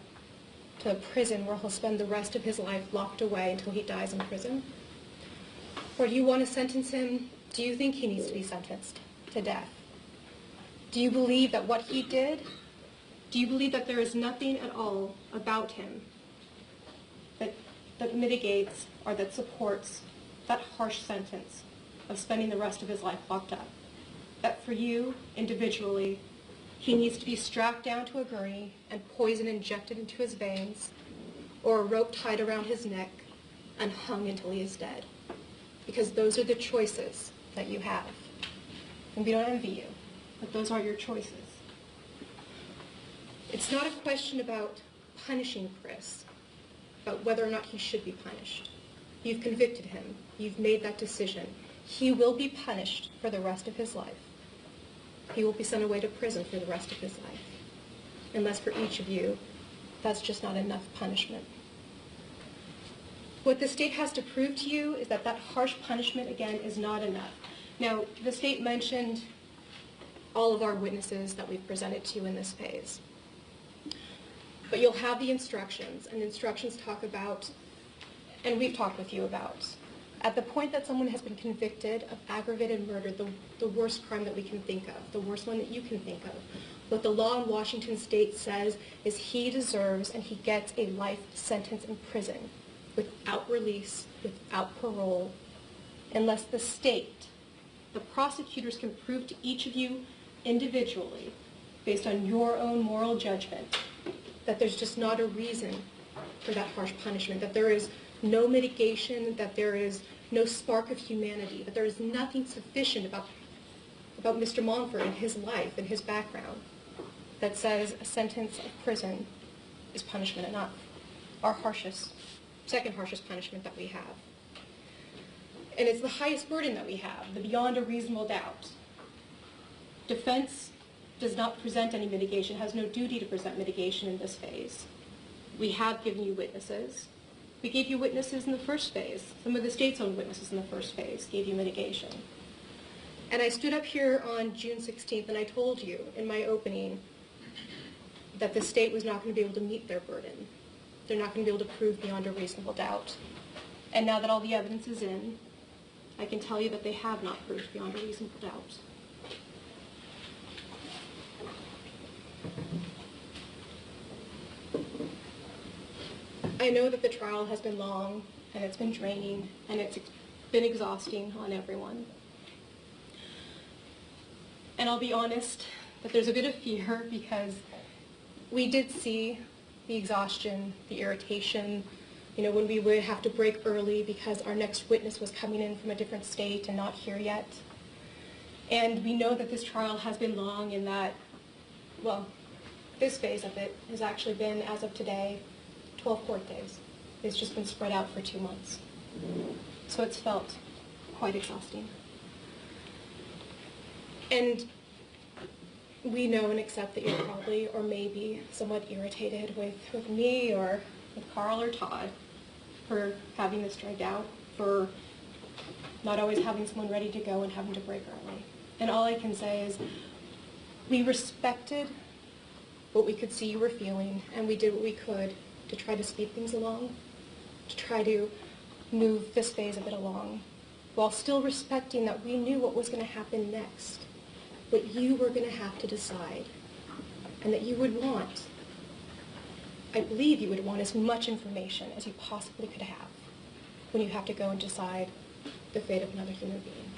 to a prison where he'll spend the rest of his life locked away until he dies in prison. Or do you want to sentence him? Do you think he needs to be sentenced to death? Do you believe that what he did, do you believe that there is nothing at all about him that mitigates or that supports that harsh sentence of spending the rest of his life locked up? That for you, individually, he needs to be strapped down to a gurney and poison injected into his veins, or a rope tied around his neck and hung until he is dead? Because those are the choices that you have. And we don't envy you, but those are your choices. It's not a question about punishing Chris, about whether or not he should be punished. You've convicted him. You've made that decision. He will be punished for the rest of his life. He will be sent away to prison for the rest of his life. Unless for each of you, that's just not enough punishment. What the state has to prove to you is that that harsh punishment, again, is not enough. Now, the state mentioned all of our witnesses that we've presented to you in this phase. But you'll have the instructions, and the instructions talk about, and we've talked with you about, at the point that someone has been convicted of aggravated murder, the worst crime that we can think of, the worst one that you can think of, what the law in Washington state says is he deserves and he gets a life sentence in prison without release, without parole, unless the state, the prosecutors, can prove to each of you individually, based on your own moral judgment, that there's just not a reason for that harsh punishment, that there is no mitigation, that there is no spark of humanity, that there is nothing sufficient about Mr. Monfort and his life and his background that says a sentence of prison is punishment enough. Our second harshest punishment that we have. And it's the highest burden that we have, the beyond a reasonable doubt. Defense does not present any mitigation, has no duty to present mitigation in this phase. We have given you witnesses. We gave you witnesses in the first phase. Some of the state's own witnesses in the first phase gave you mitigation. And I stood up here on June 16th and I told you in my opening that the state was not going to be able to meet their burden. They're not going to be able to prove beyond a reasonable doubt. And now that all the evidence is in, I can tell you that they have not proved beyond a reasonable doubt. I know that the trial has been long, and it's been draining, and it's been exhausting on everyone. And I'll be honest that there's a bit of fear because we did see the exhaustion, the irritation, when we would have to break early because our next witness was coming in from a different state and not here yet. And we know that this trial has been long in that, this phase of it has actually been, as of today, 12 court days. It's just been spread out for 2 months. So it's felt quite exhausting. And we know and accept that you're probably or maybe somewhat irritated with me or with Carl or Todd for having this dragged out, for not always having someone ready to go and having to break early. And all I can say is we respected what we could see you were feeling, and we did what we could to try to speed things along, to try to move this phase of it along, while still respecting that we knew what was going to happen next, what you were going to have to decide, and that you would want, I believe you would want as much information as you possibly could have when you have to go and decide the fate of another human being.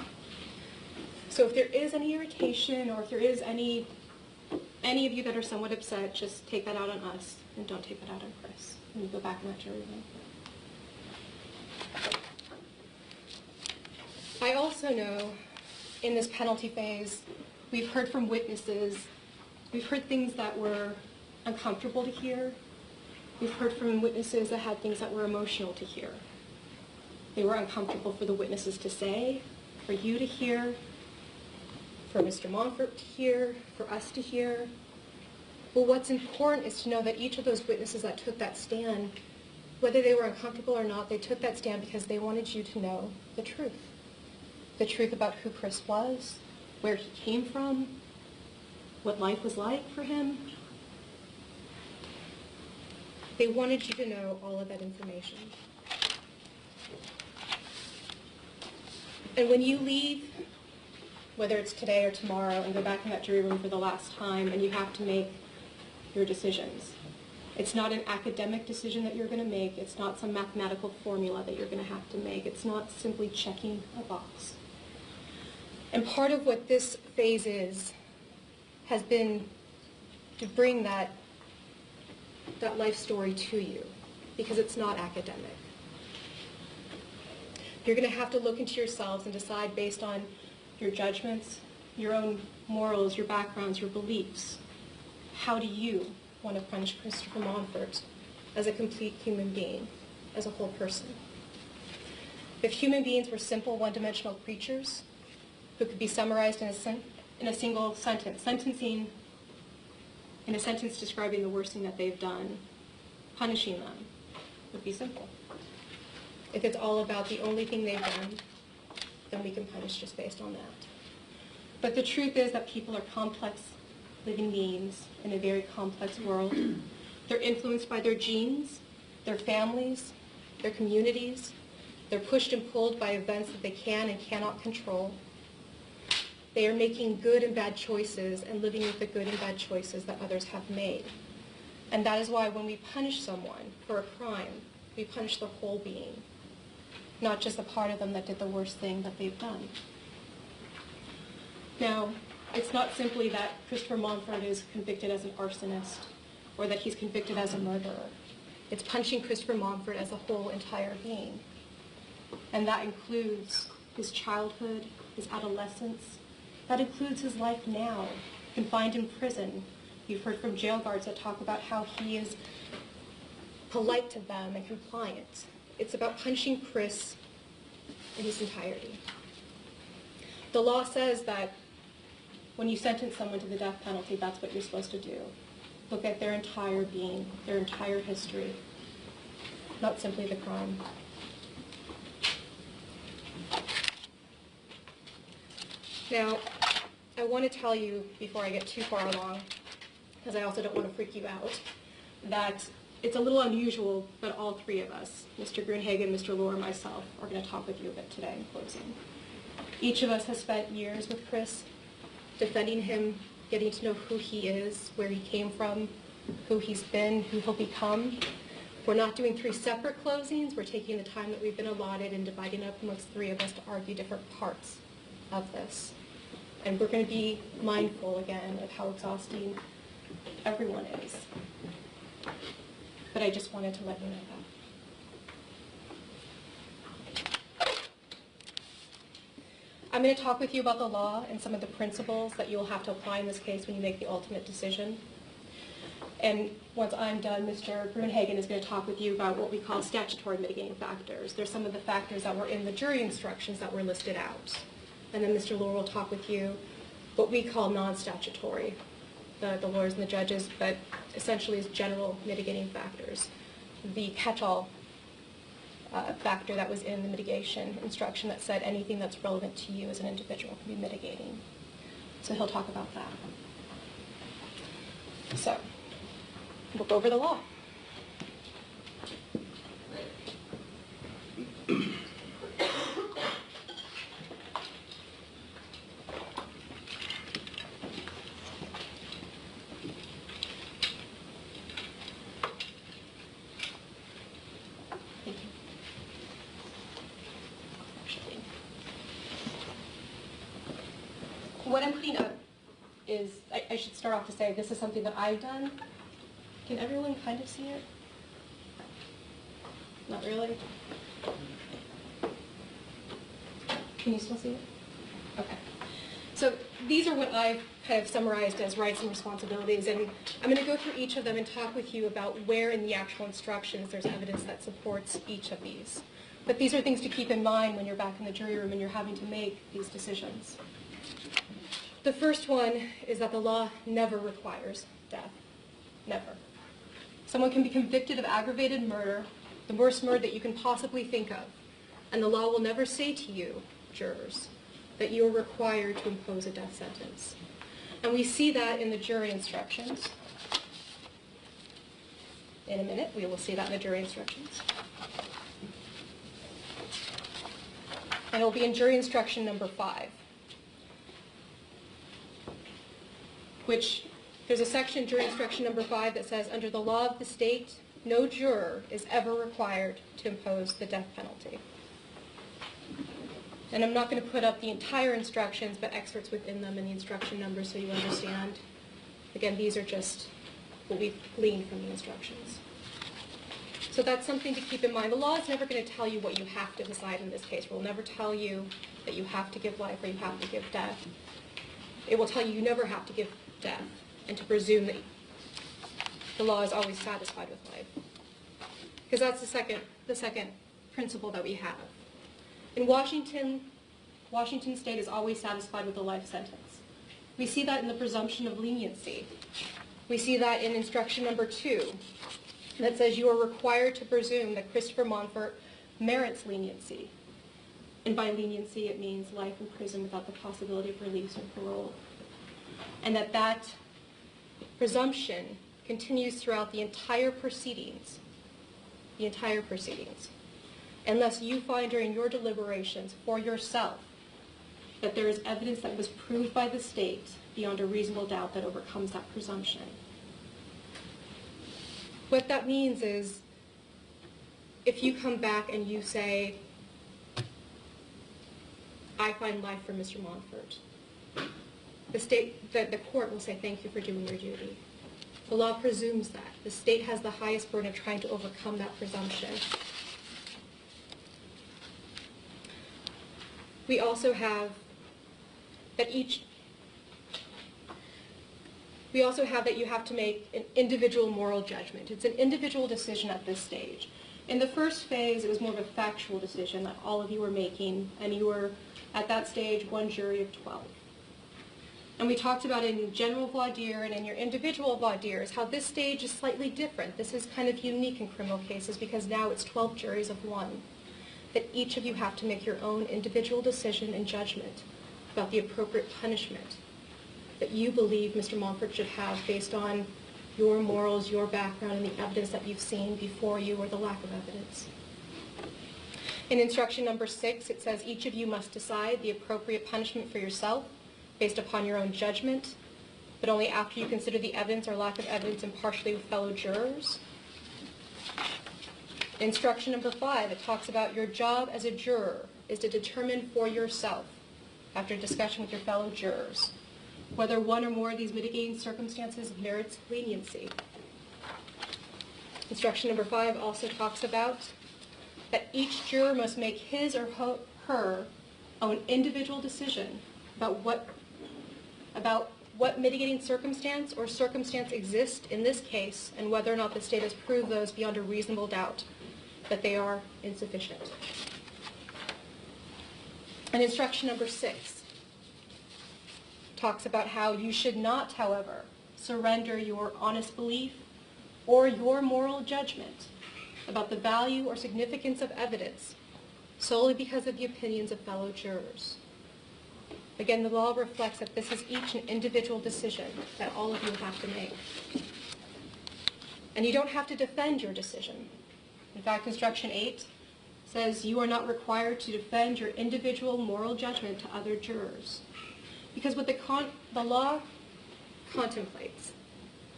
So if there is any irritation, or if there is any of you that are somewhat upset, just take that out on us, and don't take that out on Chris. And you go back in that jury room. I also know in this penalty phase, we've heard from witnesses, we've heard things that were uncomfortable to hear, We've heard from witnesses that had things that were emotional to hear. They were uncomfortable for the witnesses to say, for you to hear, for Mr. Monfort to hear, for us to hear. Well, what's important is to know that each of those witnesses that took that stand, whether they were uncomfortable or not, they took that stand because they wanted you to know the truth. The truth about who Chris was, where he came from, what life was like for him. They wanted you to know all of that information. And when you leave, whether it's today or tomorrow, and go back in that jury room for the last time, and you have to make your decisions, it's not an academic decision that you're going to make. It's not some mathematical formula that you're going to have to make. It's not simply checking a box. And part of what this phase has been to bring that life story to you, because it's not academic. You're going to have to look into yourselves and decide based on your judgments, your own morals, your backgrounds, your beliefs. How do you want to punish Christopher Monfort as a complete human being, as a whole person? If human beings were simple one-dimensional creatures who could be summarized in a single sentence, in a sentence describing the worst thing that they've done, punishing them would be simple. If it's all about the only thing they've done, then we can punish just based on that. But the truth is that people are complex living beings in a very complex world. They're influenced by their genes, their families, their communities. They're pushed and pulled by events that they can and cannot control. They are making good and bad choices and living with the good and bad choices that others have made. And that is why when we punish someone for a crime, we punish the whole being, not just the part of them that did the worst thing that they've done. Now, it's not simply that Christopher Monfort is convicted as an arsonist or that he's convicted as a murderer. It's punishing Christopher Monfort as a whole entire being. And that includes his childhood, his adolescence. That includes his life now, confined in prison. You've heard from jail guards that talk about how he is polite to them and compliant. It's about punishing Chris in his entirety. The law says that when you sentence someone to the death penalty, that's what you're supposed to do. Look at their entire being, their entire history, not simply the crime. Now, I want to tell you, before I get too far along, because I also don't want to freak you out, that it's a little unusual, but all three of us, Mr. Grunhagen, Mr. Lohr, and myself, are going to talk with you a bit today in closing. Each of us has spent years with Chris, defending him, getting to know who he is, where he came from, who he's been, who he'll become. We're not doing three separate closings. We're taking the time that we've been allotted and dividing up amongst three of us to argue different parts of this. And we're going to be mindful, again, of how exhausting everyone is. But I just wanted to let you know that. I'm going to talk with you about the law and some of the principles that you'll have to apply in this case when you make the ultimate decision. And once I'm done, Mr. Grunhagen is going to talk with you about what we call statutory mitigating factors. There's some of the factors that were in the jury instructions that were listed out. And then Mr. Lohr will talk with you what we call non-statutory, the lawyers and the judges, but essentially is general mitigating factors. The catch-all factor that was in the mitigation instruction that said anything that's relevant to you as an individual can be mitigating. So he'll talk about that. So, we'll go over the law. What I'm putting up is, I should start off to say, this is something that I've done. Can everyone kind of see it? Not really? Can you still see it? Okay. So these are what I've kind of summarized as rights and responsibilities, and I'm going to go through each of them and talk with you about where in the actual instructions there's evidence that supports each of these. But these are things to keep in mind when you're back in the jury room and you're having to make these decisions. The first one is that the law never requires death. Never. Someone can be convicted of aggravated murder, the worst murder that you can possibly think of, and the law will never say to you, jurors, that you are required to impose a death sentence. And we see that in the jury instructions. In a minute, we will see that in the jury instructions. And it will be in jury instruction number 5, which there's a section, jury instruction number 5, that says, under the law of the state, no juror is ever required to impose the death penalty. And I'm not going to put up the entire instructions, but excerpts within them and the instruction numbers so you understand. Again, these are just what we've gleaned from the instructions. So that's something to keep in mind. The law is never going to tell you what you have to decide in this case. It will never tell you that you have to give life or you have to give death. It will tell you you never have to give death, and to presume that the law is always satisfied with life. Because that's the second principle that we have. In Washington state is always satisfied with a life sentence. We see that in the presumption of leniency. We see that in instruction number 2, that says you are required to presume that Christopher Monfort merits leniency. And by leniency, it means life in prison without the possibility of release or parole. And that presumption continues throughout the entire proceedings, unless you find during your deliberations for yourself that there is evidence that was proved by the state beyond a reasonable doubt that overcomes that presumption. What that means is, if you come back and you say, I find life for Mr. Monfort, the court will say, thank you for doing your duty. The law presumes that. The state has the highest burden of trying to overcome that presumption. We also have that you have to make an individual moral judgment. It's an individual decision at this stage. In the first phase, it was more of a factual decision that all of you were making, and you were, at that stage, one jury of 12. And we talked about in general voir dire and in your individual voir dires how this stage is slightly different. This is kind of unique in criminal cases because now it's 12 juries of 1. That each of you have to make your own individual decision and judgment about the appropriate punishment that you believe Mr. Monfort should have based on your morals, your background, and the evidence that you've seen before you or the lack of evidence. In instruction number 6, it says each of you must decide the appropriate punishment for yourself based upon your own judgment, but only after you consider the evidence or lack of evidence impartially with fellow jurors. Instruction number 5, it talks about your job as a juror is to determine for yourself, after discussion with your fellow jurors, whether one or more of these mitigating circumstances merits leniency. Instruction number 5 also talks about that each juror must make his or her own individual decision about what mitigating circumstance or circumstance exists in this case and whether or not the state has proved those beyond a reasonable doubt that they are insufficient. And instruction number 6 talks about how you should not, however, surrender your honest belief or your moral judgment about the value or significance of evidence solely because of the opinions of fellow jurors. Again, the law reflects that this is each an individual decision that all of you have to make. And you don't have to defend your decision. In fact, instruction 8 says you are not required to defend your individual moral judgment to other jurors. Because what the law contemplates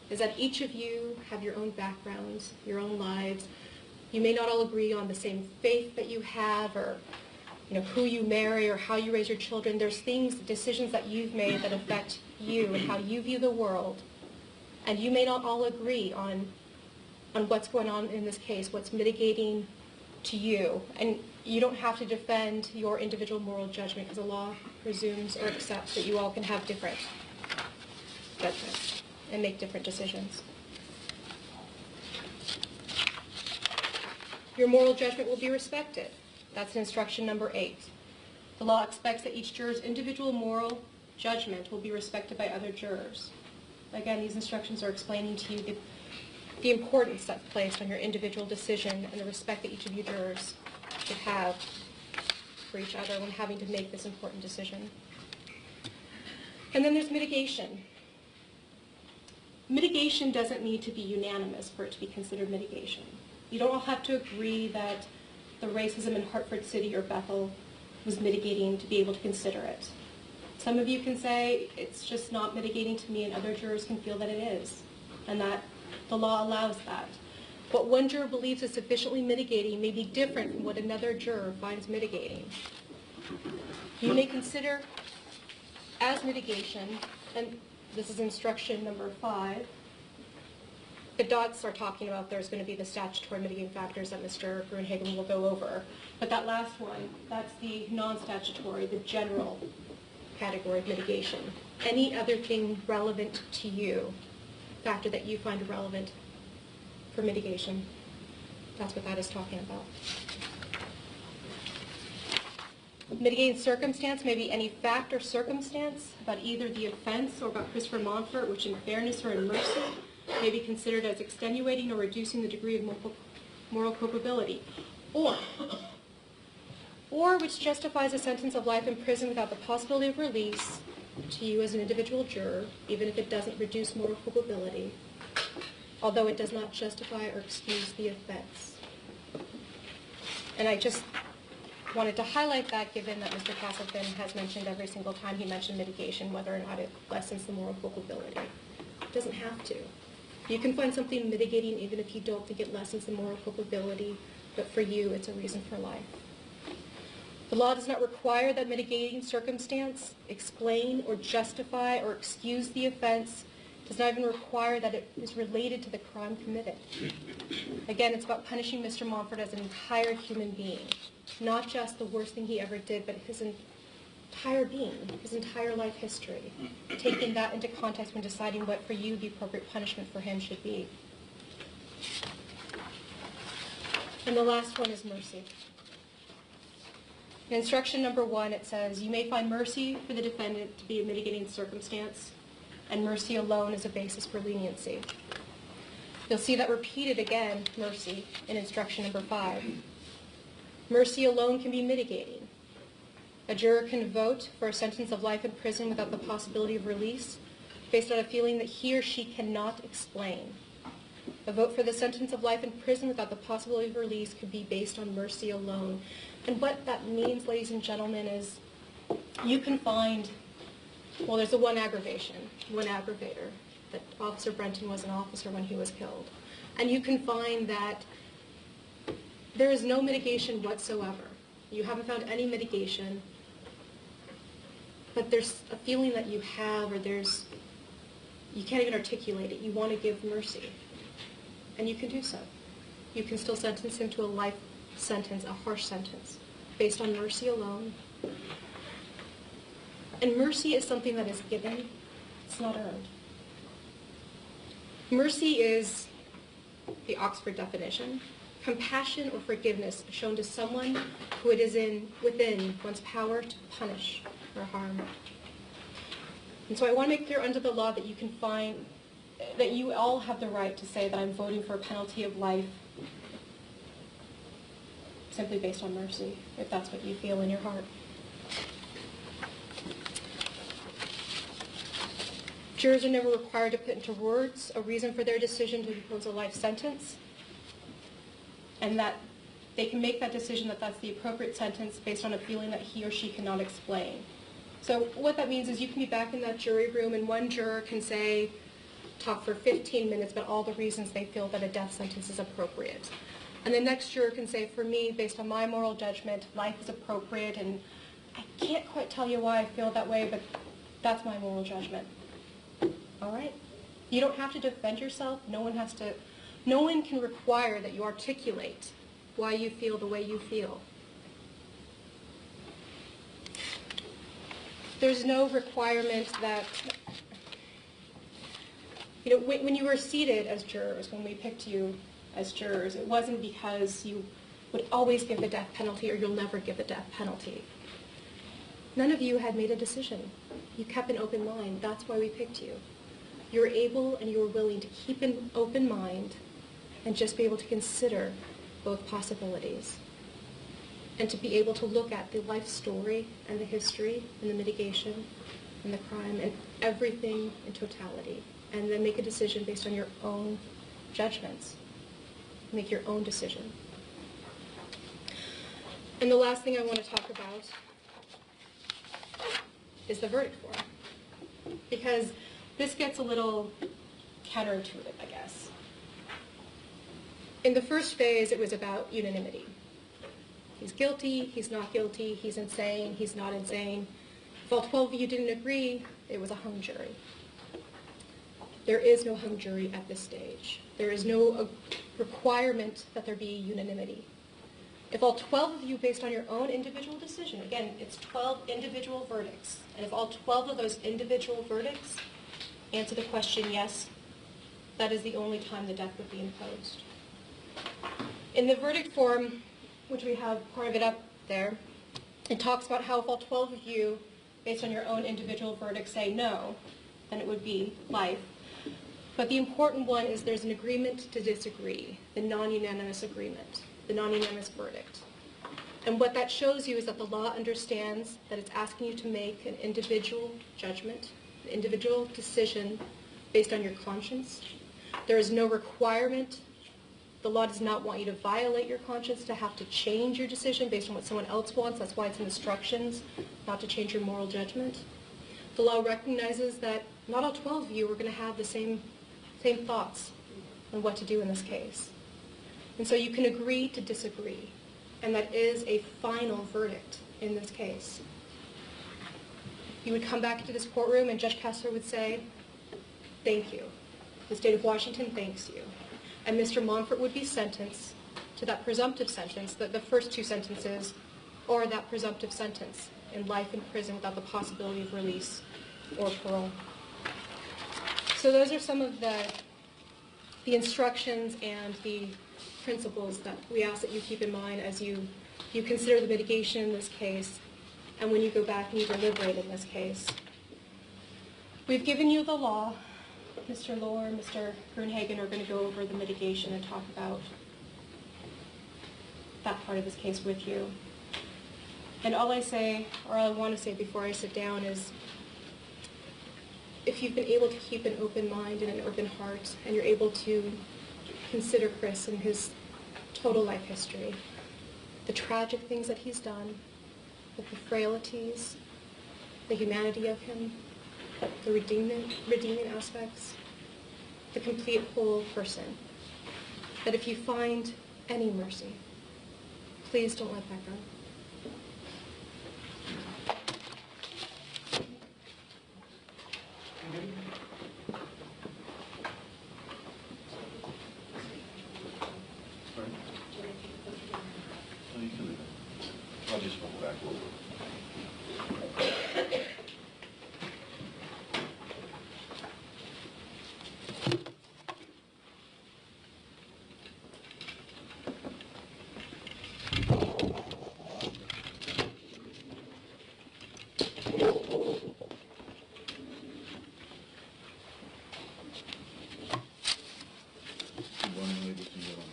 is that each of you have your own backgrounds, your own lives. You may not all agree on the same faith that you have or who you marry or how you raise your children. There's decisions that you've made that affect you and how you view the world. And you may not all agree on what's going on in this case, what's mitigating to you. And you don't have to defend your individual moral judgment because the law presumes or accepts that you all can have different judgment and make different decisions. Your moral judgment will be respected. That's instruction number 8. The law expects that each juror's individual moral judgment will be respected by other jurors. Again, these instructions are explaining to you the importance that's placed on your individual decision and the respect that each of you jurors should have for each other when having to make this important decision. And then there's mitigation. Mitigation doesn't need to be unanimous for it to be considered mitigation. You don't all have to agree that the racism in Hartford City or Bethel was mitigating to be able to consider it. Some of you can say it's just not mitigating to me, and other jurors can feel that it is, and that the law allows that. What one juror believes is sufficiently mitigating may be different from what another juror finds mitigating. You may consider as mitigation, and this is instruction number 5, the dots are talking about there's going to be the statutory mitigating factors that Mr. Gruenhagen will go over. But that last one, that's the non-statutory, the general category of mitigation. Any other thing relevant to you, factor that you find relevant for mitigation, that's what that is talking about. Mitigating circumstance may be any fact or circumstance about either the offense or about Christopher Monfort, which in fairness or in mercy may be considered as extenuating or reducing the degree of moral culpability, or which justifies a sentence of life in prison without the possibility of release to you as an individual juror, even if it doesn't reduce moral culpability, although it does not justify or excuse the offense. And I just wanted to highlight that, given that Mr. Castleton has mentioned every single time he mentioned mitigation, whether or not it lessens the moral culpability. It doesn't have to. You can find something mitigating even if you don't think it lessens the moral culpability, but for you, it's a reason for life. The law does not require that mitigating circumstance explain or justify or excuse the offense. It does not even require that it is related to the crime committed. Again, it's about punishing Mr. Monfort as an entire human being, not just the worst thing he ever did, but his entire being, his entire life history, taking that into context when deciding what for you the appropriate punishment for him should be. And the last one is mercy. In instruction number 1, it says, you may find mercy for the defendant to be a mitigating circumstance, and mercy alone is a basis for leniency. You'll see that repeated again, mercy, in instruction number 5. Mercy alone can be mitigating. A juror can vote for a sentence of life in prison without the possibility of release based on a feeling that he or she cannot explain. A vote for the sentence of life in prison without the possibility of release could be based on mercy alone. And what that means, ladies and gentlemen, is you can find, well, there's the one aggravation, one aggravator, that Officer Brenton was an officer when he was killed. And you can find that there is no mitigation whatsoever. You haven't found any mitigation, but there's a feeling that you have, or you can't even articulate it. You want to give mercy, and you can do so. You can still sentence him to a life sentence, a harsh sentence, based on mercy alone. And mercy is something that is given, it's not earned. Mercy is the Oxford definition: compassion or forgiveness shown to someone who it is within one's power to punish or harm. And so I want to make clear under the law that you can find, that you all have the right to say that I'm voting for a penalty of life simply based on mercy, if that's what you feel in your heart. Jurors are never required to put into words a reason for their decision to impose a life sentence, and that they can make that decision that that's the appropriate sentence based on a feeling that he or she cannot explain. So what that means is you can be back in that jury room and one juror can talk for 15 minutes about all the reasons they feel that a death sentence is appropriate. And the next juror can say, for me, based on my moral judgment, life is appropriate, and I can't quite tell you why I feel that way, but that's my moral judgment. All right? You don't have to defend yourself. No one can require that you articulate why you feel the way you feel. There's no requirement that You know, when you were seated as jurors, when we picked you as jurors, it wasn't because you would always give the death penalty or you'll never give the death penalty. None of you had made a decision. You kept an open mind. That's why we picked you. You were able and you were willing to keep an open mind and just be able to consider both possibilities. And to be able to look at the life story and the history and the mitigation and the crime and everything in totality. And then make a decision based on your own judgments. Make your own decision. And the last thing I want to talk about is the verdict form. Because this gets a little counterintuitive, I guess. In the first phase, it was about unanimity. He's guilty, he's not guilty, he's insane, he's not insane. If all 12 of you didn't agree, it was a hung jury. There is no hung jury at this stage. There is no requirement that there be unanimity. If all 12 of you, based on your own individual decision, again, it's 12 individual verdicts, and if all 12 of those individual verdicts answer the question yes, that is the only time the death would be imposed. In the verdict form, which we have part of it up there, it talks about how if all 12 of you, based on your own individual verdict, say no, then it would be life. But the important one is there's an agreement to disagree, the non-unanimous agreement, the non-unanimous verdict. And what that shows you is that the law understands that it's asking you to make an individual judgment, an individual decision based on your conscience. There is no requirement. The law does not want you to violate your conscience, to have to change your decision based on what someone else wants. That's why it's in instructions, not to change your moral judgment. The law recognizes that not all 12 of you are going to have the same thoughts on what to do in this case. And so you can agree to disagree. And that is a final verdict in this case. You would come back to this courtroom and Judge Kessler would say, thank you. The state of Washington thanks you. And Mr. Monfort would be sentenced to that presumptive sentence, the first two sentences, or that presumptive sentence in life in prison without the possibility of release or parole. So those are some of the instructions and the principles that we ask that you keep in mind as you consider the mitigation in this case and when you go back and you deliberate in this case. We've given you the law. Mr. Lohr and Mr. Grunhagen are going to go over the mitigation and talk about that part of this case with you. And all I say, or all I want to say before I sit down is, if you've been able to keep an open mind and an open heart, and you're able to consider Chris and his total life history, the tragic things that he's done, the frailties, the humanity of him, the redeeming aspects, the complete whole person, that if you find any mercy, please don't let that go. I'll just move back over. Good morning, ladies and gentlemen.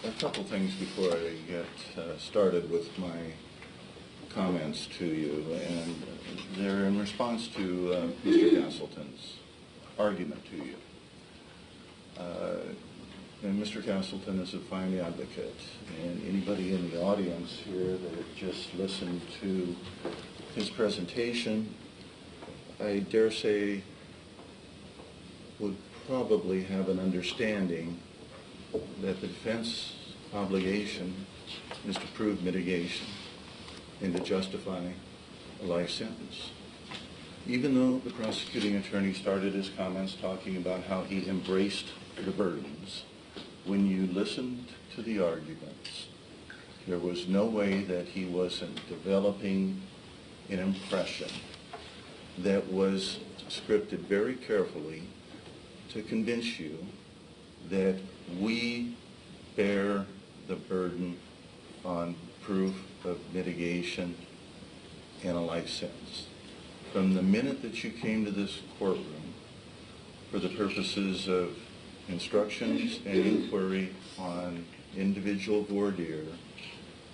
A couple things before I get started with my comments to you, and they're in response to Mr. Castleton's argument to you. And Mr. Castleton is a fine advocate, and anybody in the audience here that just listened to his presentation, I dare say, would probably have an understanding that the defense obligation is to prove mitigation and to justify a life sentence. Even though the prosecuting attorney started his comments talking about how he embraced the burdens, when you listened to the arguments, there was no way that he wasn't developing an impression that was scripted very carefully to convince you that we bear the burden on proof of mitigation and a life sentence. From the minute that you came to this courtroom for the purposes of instructions and inquiry on individual voir dire,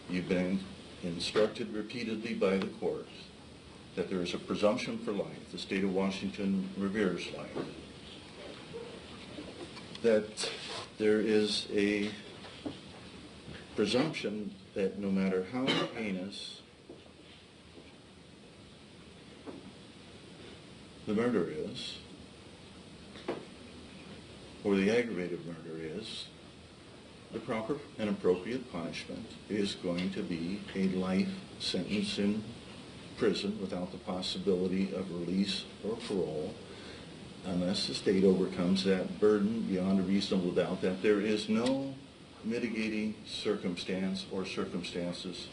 you've been instructed repeatedly by the court that there is a presumption for life, the state of Washington reveres life, that there is a presumption that no matter how heinous the murder is, or the aggravated murder is, the proper and appropriate punishment is going to be a life sentence in prison without the possibility of release or parole, unless the state overcomes that burden beyond a reasonable doubt that there is no mitigating circumstance or circumstances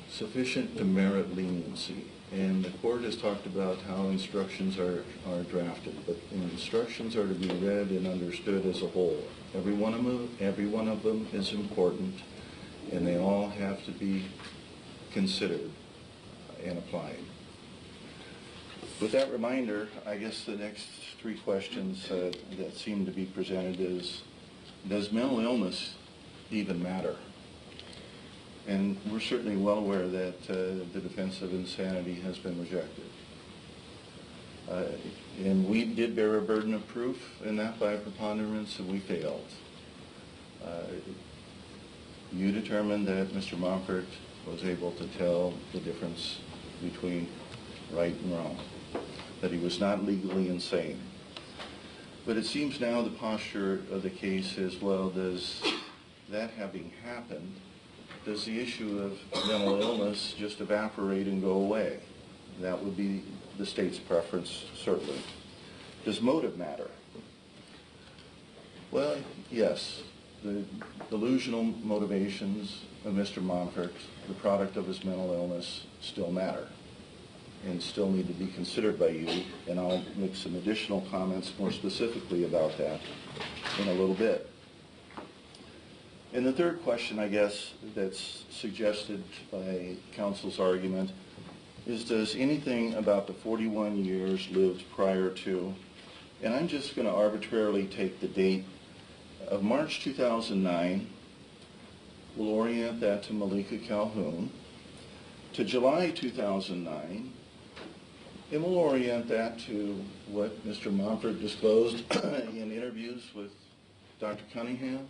sufficient to merit leniency. And the court has talked about how instructions are drafted, but instructions are to be read and understood as a whole. Every one of them is important, and they all have to be considered and applied. With that reminder, I guess the next three questions that seem to be presented is, does mental illness even matter? And we're certainly well aware that the defense of insanity has been rejected. And we did bear a burden of proof, and that by a preponderance, and we failed. You determined that Mr. Monfort was able to tell the difference between right and wrong, that he was not legally insane. But it seems now the posture of the case is, well, does that having happened, does the issue of mental illness just evaporate and go away? That would be the state's preference, certainly. Does motive matter? Well, yes. The delusional motivations of Mr. Monfort, the product of his mental illness, still matter and still need to be considered by you, and I'll make some additional comments more specifically about that in a little bit. And the third question, I guess, that's suggested by counsel's argument is, does anything about the 41 years lived prior to, and I'm just going to arbitrarily take the date of March 2009, we'll orient that to Malika Calhoun, to July 2009, and we'll orient that to what Mr. Monfort disclosed in interviews with Dr. Cunningham,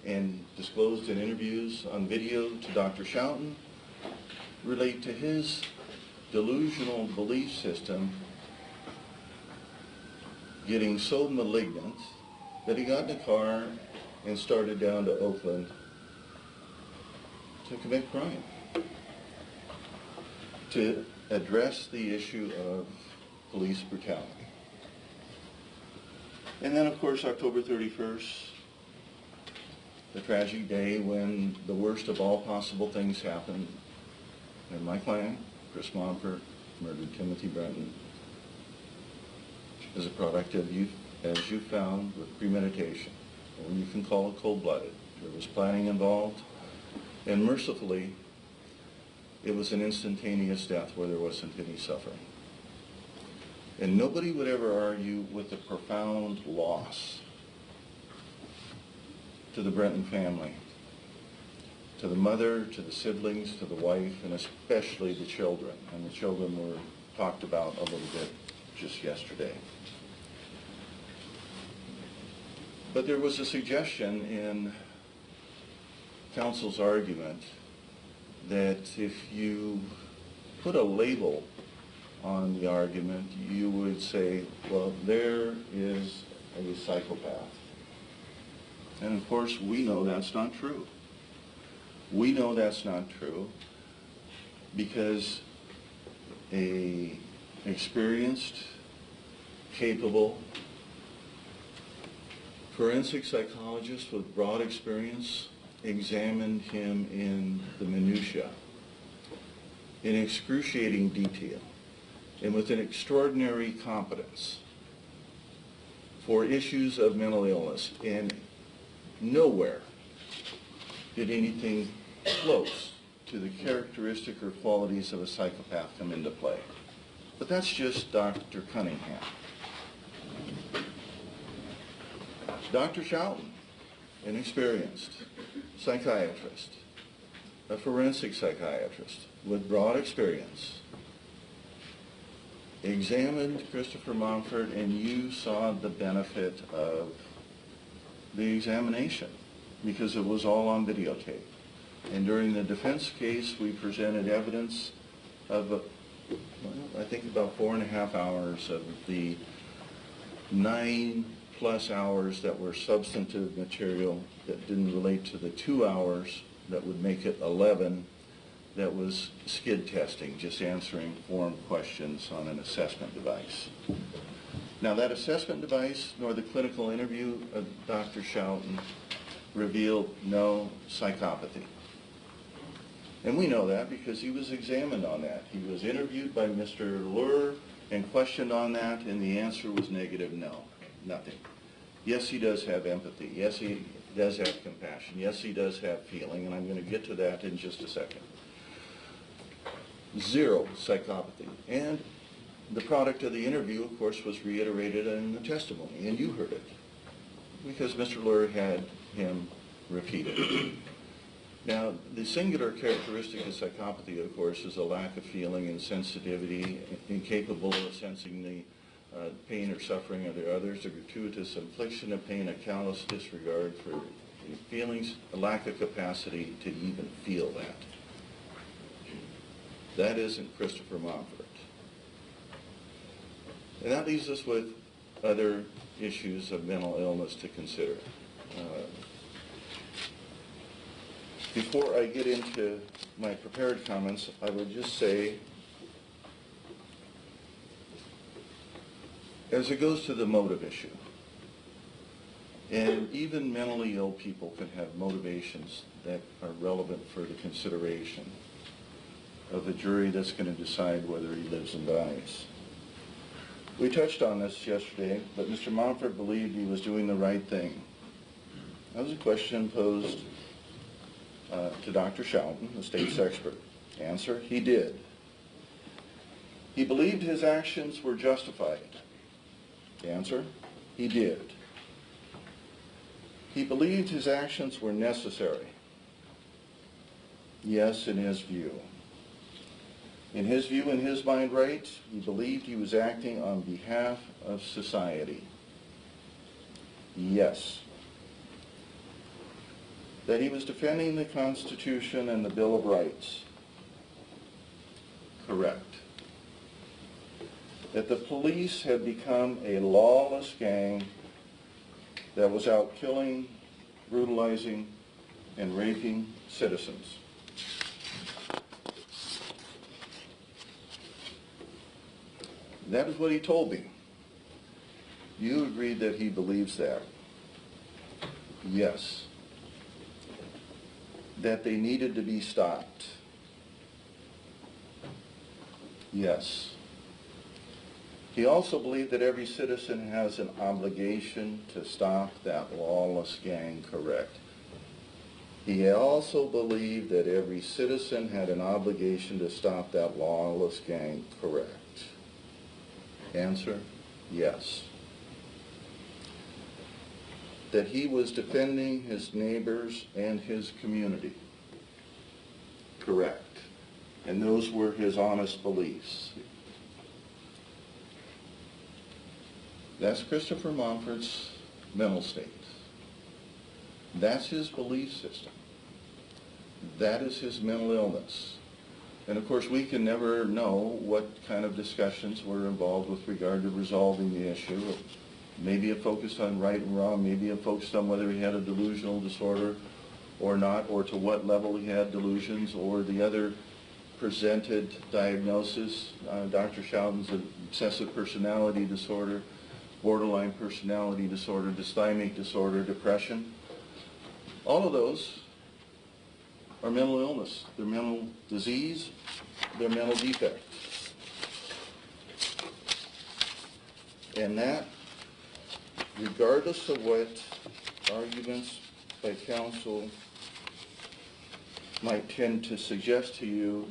and disclosed in interviews on video to Dr. Schouten, relate to his delusional belief system getting so malignant that he got in a car and started down to Oakland to commit crime, to address the issue of police brutality. And then, of course, October 31st, the tragic day when the worst of all possible things happened, and my client, Chris Monfort, murdered Timothy Brenton as a product of, as you found, with premeditation, or you can call it cold-blooded. There was planning involved, and mercifully, it was an instantaneous death where there wasn't any suffering. And nobody would ever argue with the profound loss to the Brenton family, to the mother, to the siblings, to the wife, and especially the children. And the children were talked about a little bit just yesterday. But there was a suggestion in counsel's argument that if you put a label on the argument, you would say, well, there is a psychopath. And of course, we know that's not true. We know that's not true because an experienced, capable, forensic psychologist with broad experience examined him in the minutiae, in excruciating detail, and with an extraordinary competence for issues of mental illness, and nowhere did anything close to the characteristic or qualities of a psychopath come into play. But that's just Dr. Cunningham. Dr. Schouten, an experienced psychiatrist, a forensic psychiatrist with broad experience, examined Christopher Monfort, and you saw the benefit of the examination because it was all on videotape. And during the defense case, we presented evidence of, I think about 4.5 hours of the 9+ hours that were substantive material that didn't relate to the 2 hours that would make it 11 that was skid testing, just answering form questions on an assessment device. Now that assessment device nor the clinical interview of Dr. Schouten revealed no psychopathy. And we know that because he was examined on that. He was interviewed by Mr. Lure and questioned on that, and the answer was negative, no, nothing. Yes, he does have empathy. Yes, he does have compassion. Yes, he does have feeling, and I'm going to get to that in just a second. Zero psychopathy. And the product of the interview, of course, was reiterated in the testimony, and you heard it, because Mr. Lure had him repeat it. Now, the singular characteristic of psychopathy, of course, is a lack of feeling and sensitivity, incapable of sensing the pain or suffering of the others, a gratuitous infliction of pain, a callous disregard for feelings, a lack of capacity to even feel that. That isn't Christopher Monfort. And that leaves us with other issues of mental illness to consider. Before I get into my prepared comments, I would just say, as it goes to the motive issue, and even mentally ill people can have motivations that are relevant for the consideration of the jury that's going to decide whether he lives and dies. We touched on this yesterday, but Mr. Monfort believed he was doing the right thing. That was a question posed to Dr. Schouten, the state's expert. Answer, he did. He believed his actions were justified. Answer, he did. He believed his actions were necessary. Yes, in his view. In his view, in his mind right, he believed he was acting on behalf of society. Yes. That he was defending the Constitution and the Bill of Rights. Correct. That the police had become a lawless gang that was out killing, brutalizing, and raping citizens. That is what he told me. You agreed that he believes that. Yes. That they needed to be stopped. Yes. He also believed that every citizen has an obligation to stop that lawless gang. Correct. He also believed that every citizen had an obligation to stop that lawless gang. Correct. Answer, yes. That he was defending his neighbors and his community. Correct. And those were his honest beliefs. That's Christopher Monfort's mental state. That's his belief system. That is his mental illness. And of course, we can never know what kind of discussions were involved with regard to resolving the issue. Maybe it focused on right and wrong. Maybe it focused on whether he had a delusional disorder or not, or to what level he had delusions, or the other presented diagnosis. Dr. Schauten's obsessive personality disorder, borderline personality disorder, dysthymic disorder, depression. All of those are mental illness. They're mental disease. They're mental defect. And that, regardless of what arguments by counsel might tend to suggest to you,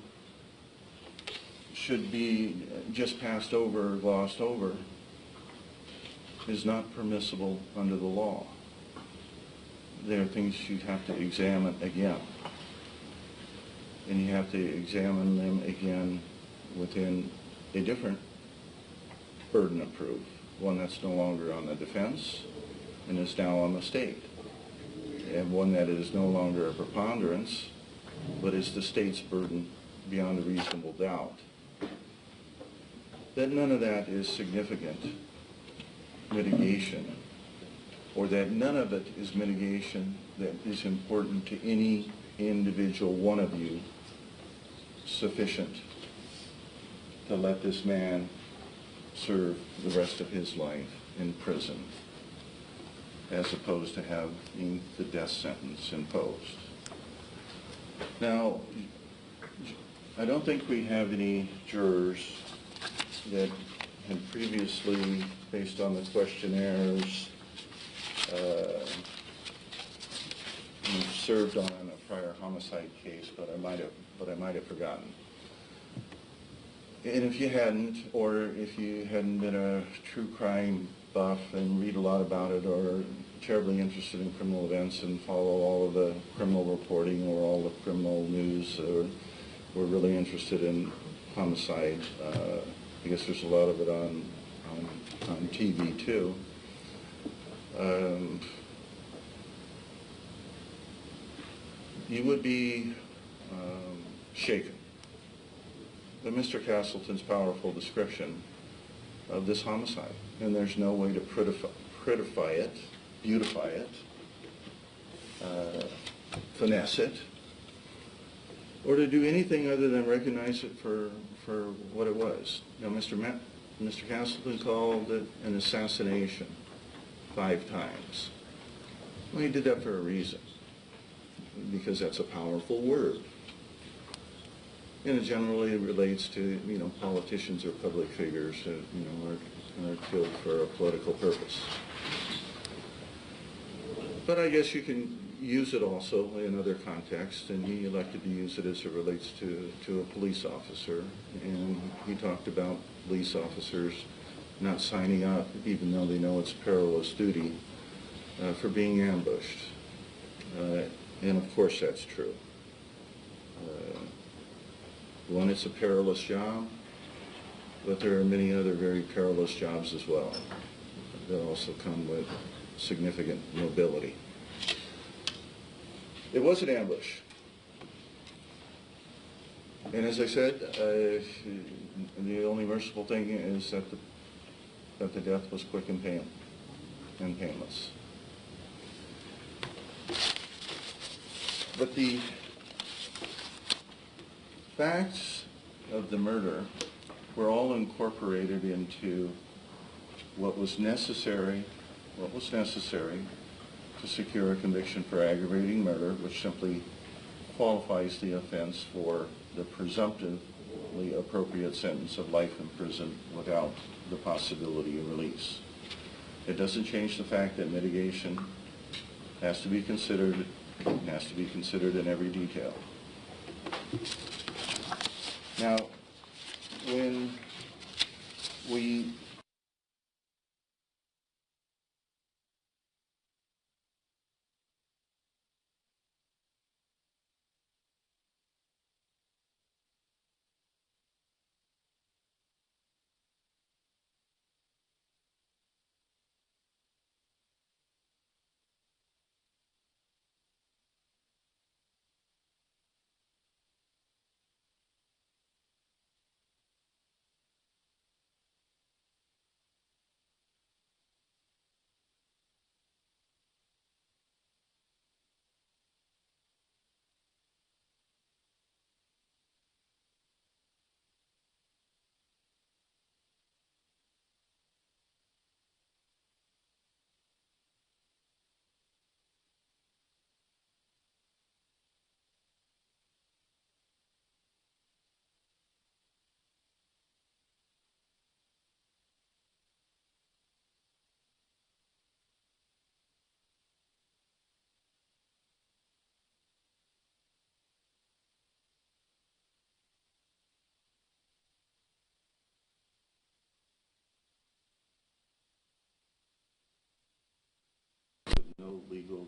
should be just passed over or glossed over, is not permissible under the law. There are things you have to examine again. And you have to examine them again within a different burden of proof, one that's no longer on the defense and is now on the state, and one that is no longer a preponderance, but is the state's burden beyond a reasonable doubt. That none of that is significant mitigation, or that none of it is mitigation that is important to any individual one of you sufficient to let this man serve the rest of his life in prison, as opposed to having the death sentence imposed. Now, I don't think we have any jurors that had previously, based on the questionnaires, served on a prior homicide case, but I might have forgotten. And if you hadn't, or if you hadn't been a true crime buff and read a lot about it, or terribly interested in criminal events and follow all of the criminal reporting or all the criminal news, or were really interested in homicide, I guess there's a lot of it on TV too. You would be shaken by Mr. Castleton's powerful description of this homicide. And there's no way to prettify it, beautify it, finesse it, or to do anything other than recognize it for what it was. Now, Mr. Castleton called it an assassination 5 times. Well, he did that for a reason, because that's a powerful word. And it generally relates to, politicians or public figures that, are killed for a political purpose. But I guess you can use it also in other contexts, and he elected to use it as it relates to a police officer. And he talked about police officers not signing up, even though they know it's perilous duty, for being ambushed. And of course that's true. One, it's a perilous job, but there are many other very perilous jobs as well that also come with significant mobility. It was an ambush. And as I said, the only merciful thing is that the death was quick and painless. But the facts of the murder were all incorporated into what was necessary to secure a conviction for aggravating murder, which simply qualifies the offense for the presumptively appropriate sentence of life in prison without the possibility of release. It doesn't change the fact that mitigation has to be considered in every detail. Now, when we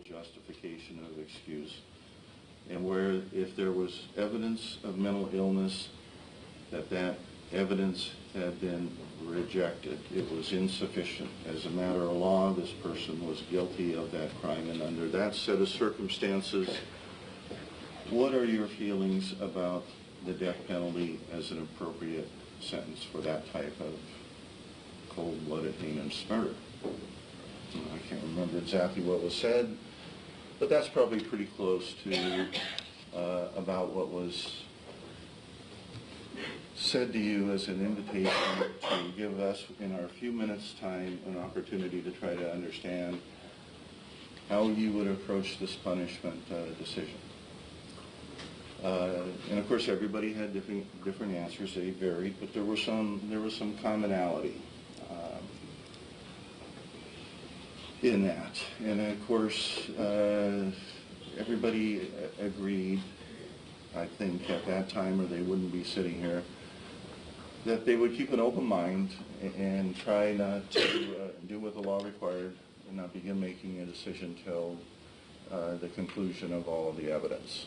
justification of excuse. And where if there was evidence of mental illness, that evidence had been rejected. It was insufficient. As a matter of law, this person was guilty of that crime, and under that set of circumstances, what are your feelings about the death penalty as an appropriate sentence for that type of cold-blooded, heinous murder? I can't remember exactly what was said, but that's probably pretty close to about what was said to you as an invitation to give us, in our few minutes' time, an opportunity to try to understand how you would approach this punishment decision. And of course, everybody had different answers. They varied, but there was some commonality in that. And of course, everybody agreed, I think, at that time, or they wouldn't be sitting here, that they would keep an open mind and try not to do what the law required and not begin making a decision till the conclusion of all of the evidence.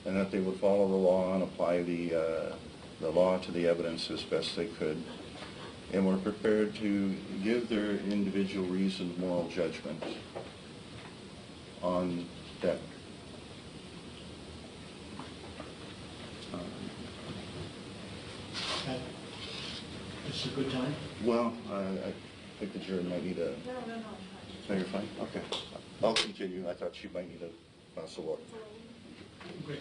And that they would follow the law and apply the law to the evidence as best they could, and were prepared to give their individual reasoned moral judgment on that. It's a good time. Well, I think the jury might need a... No, you're fine? Okay. I'll continue. I thought she might need a glass of water. Great.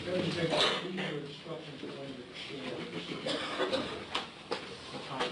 These are instructions for when you share the time.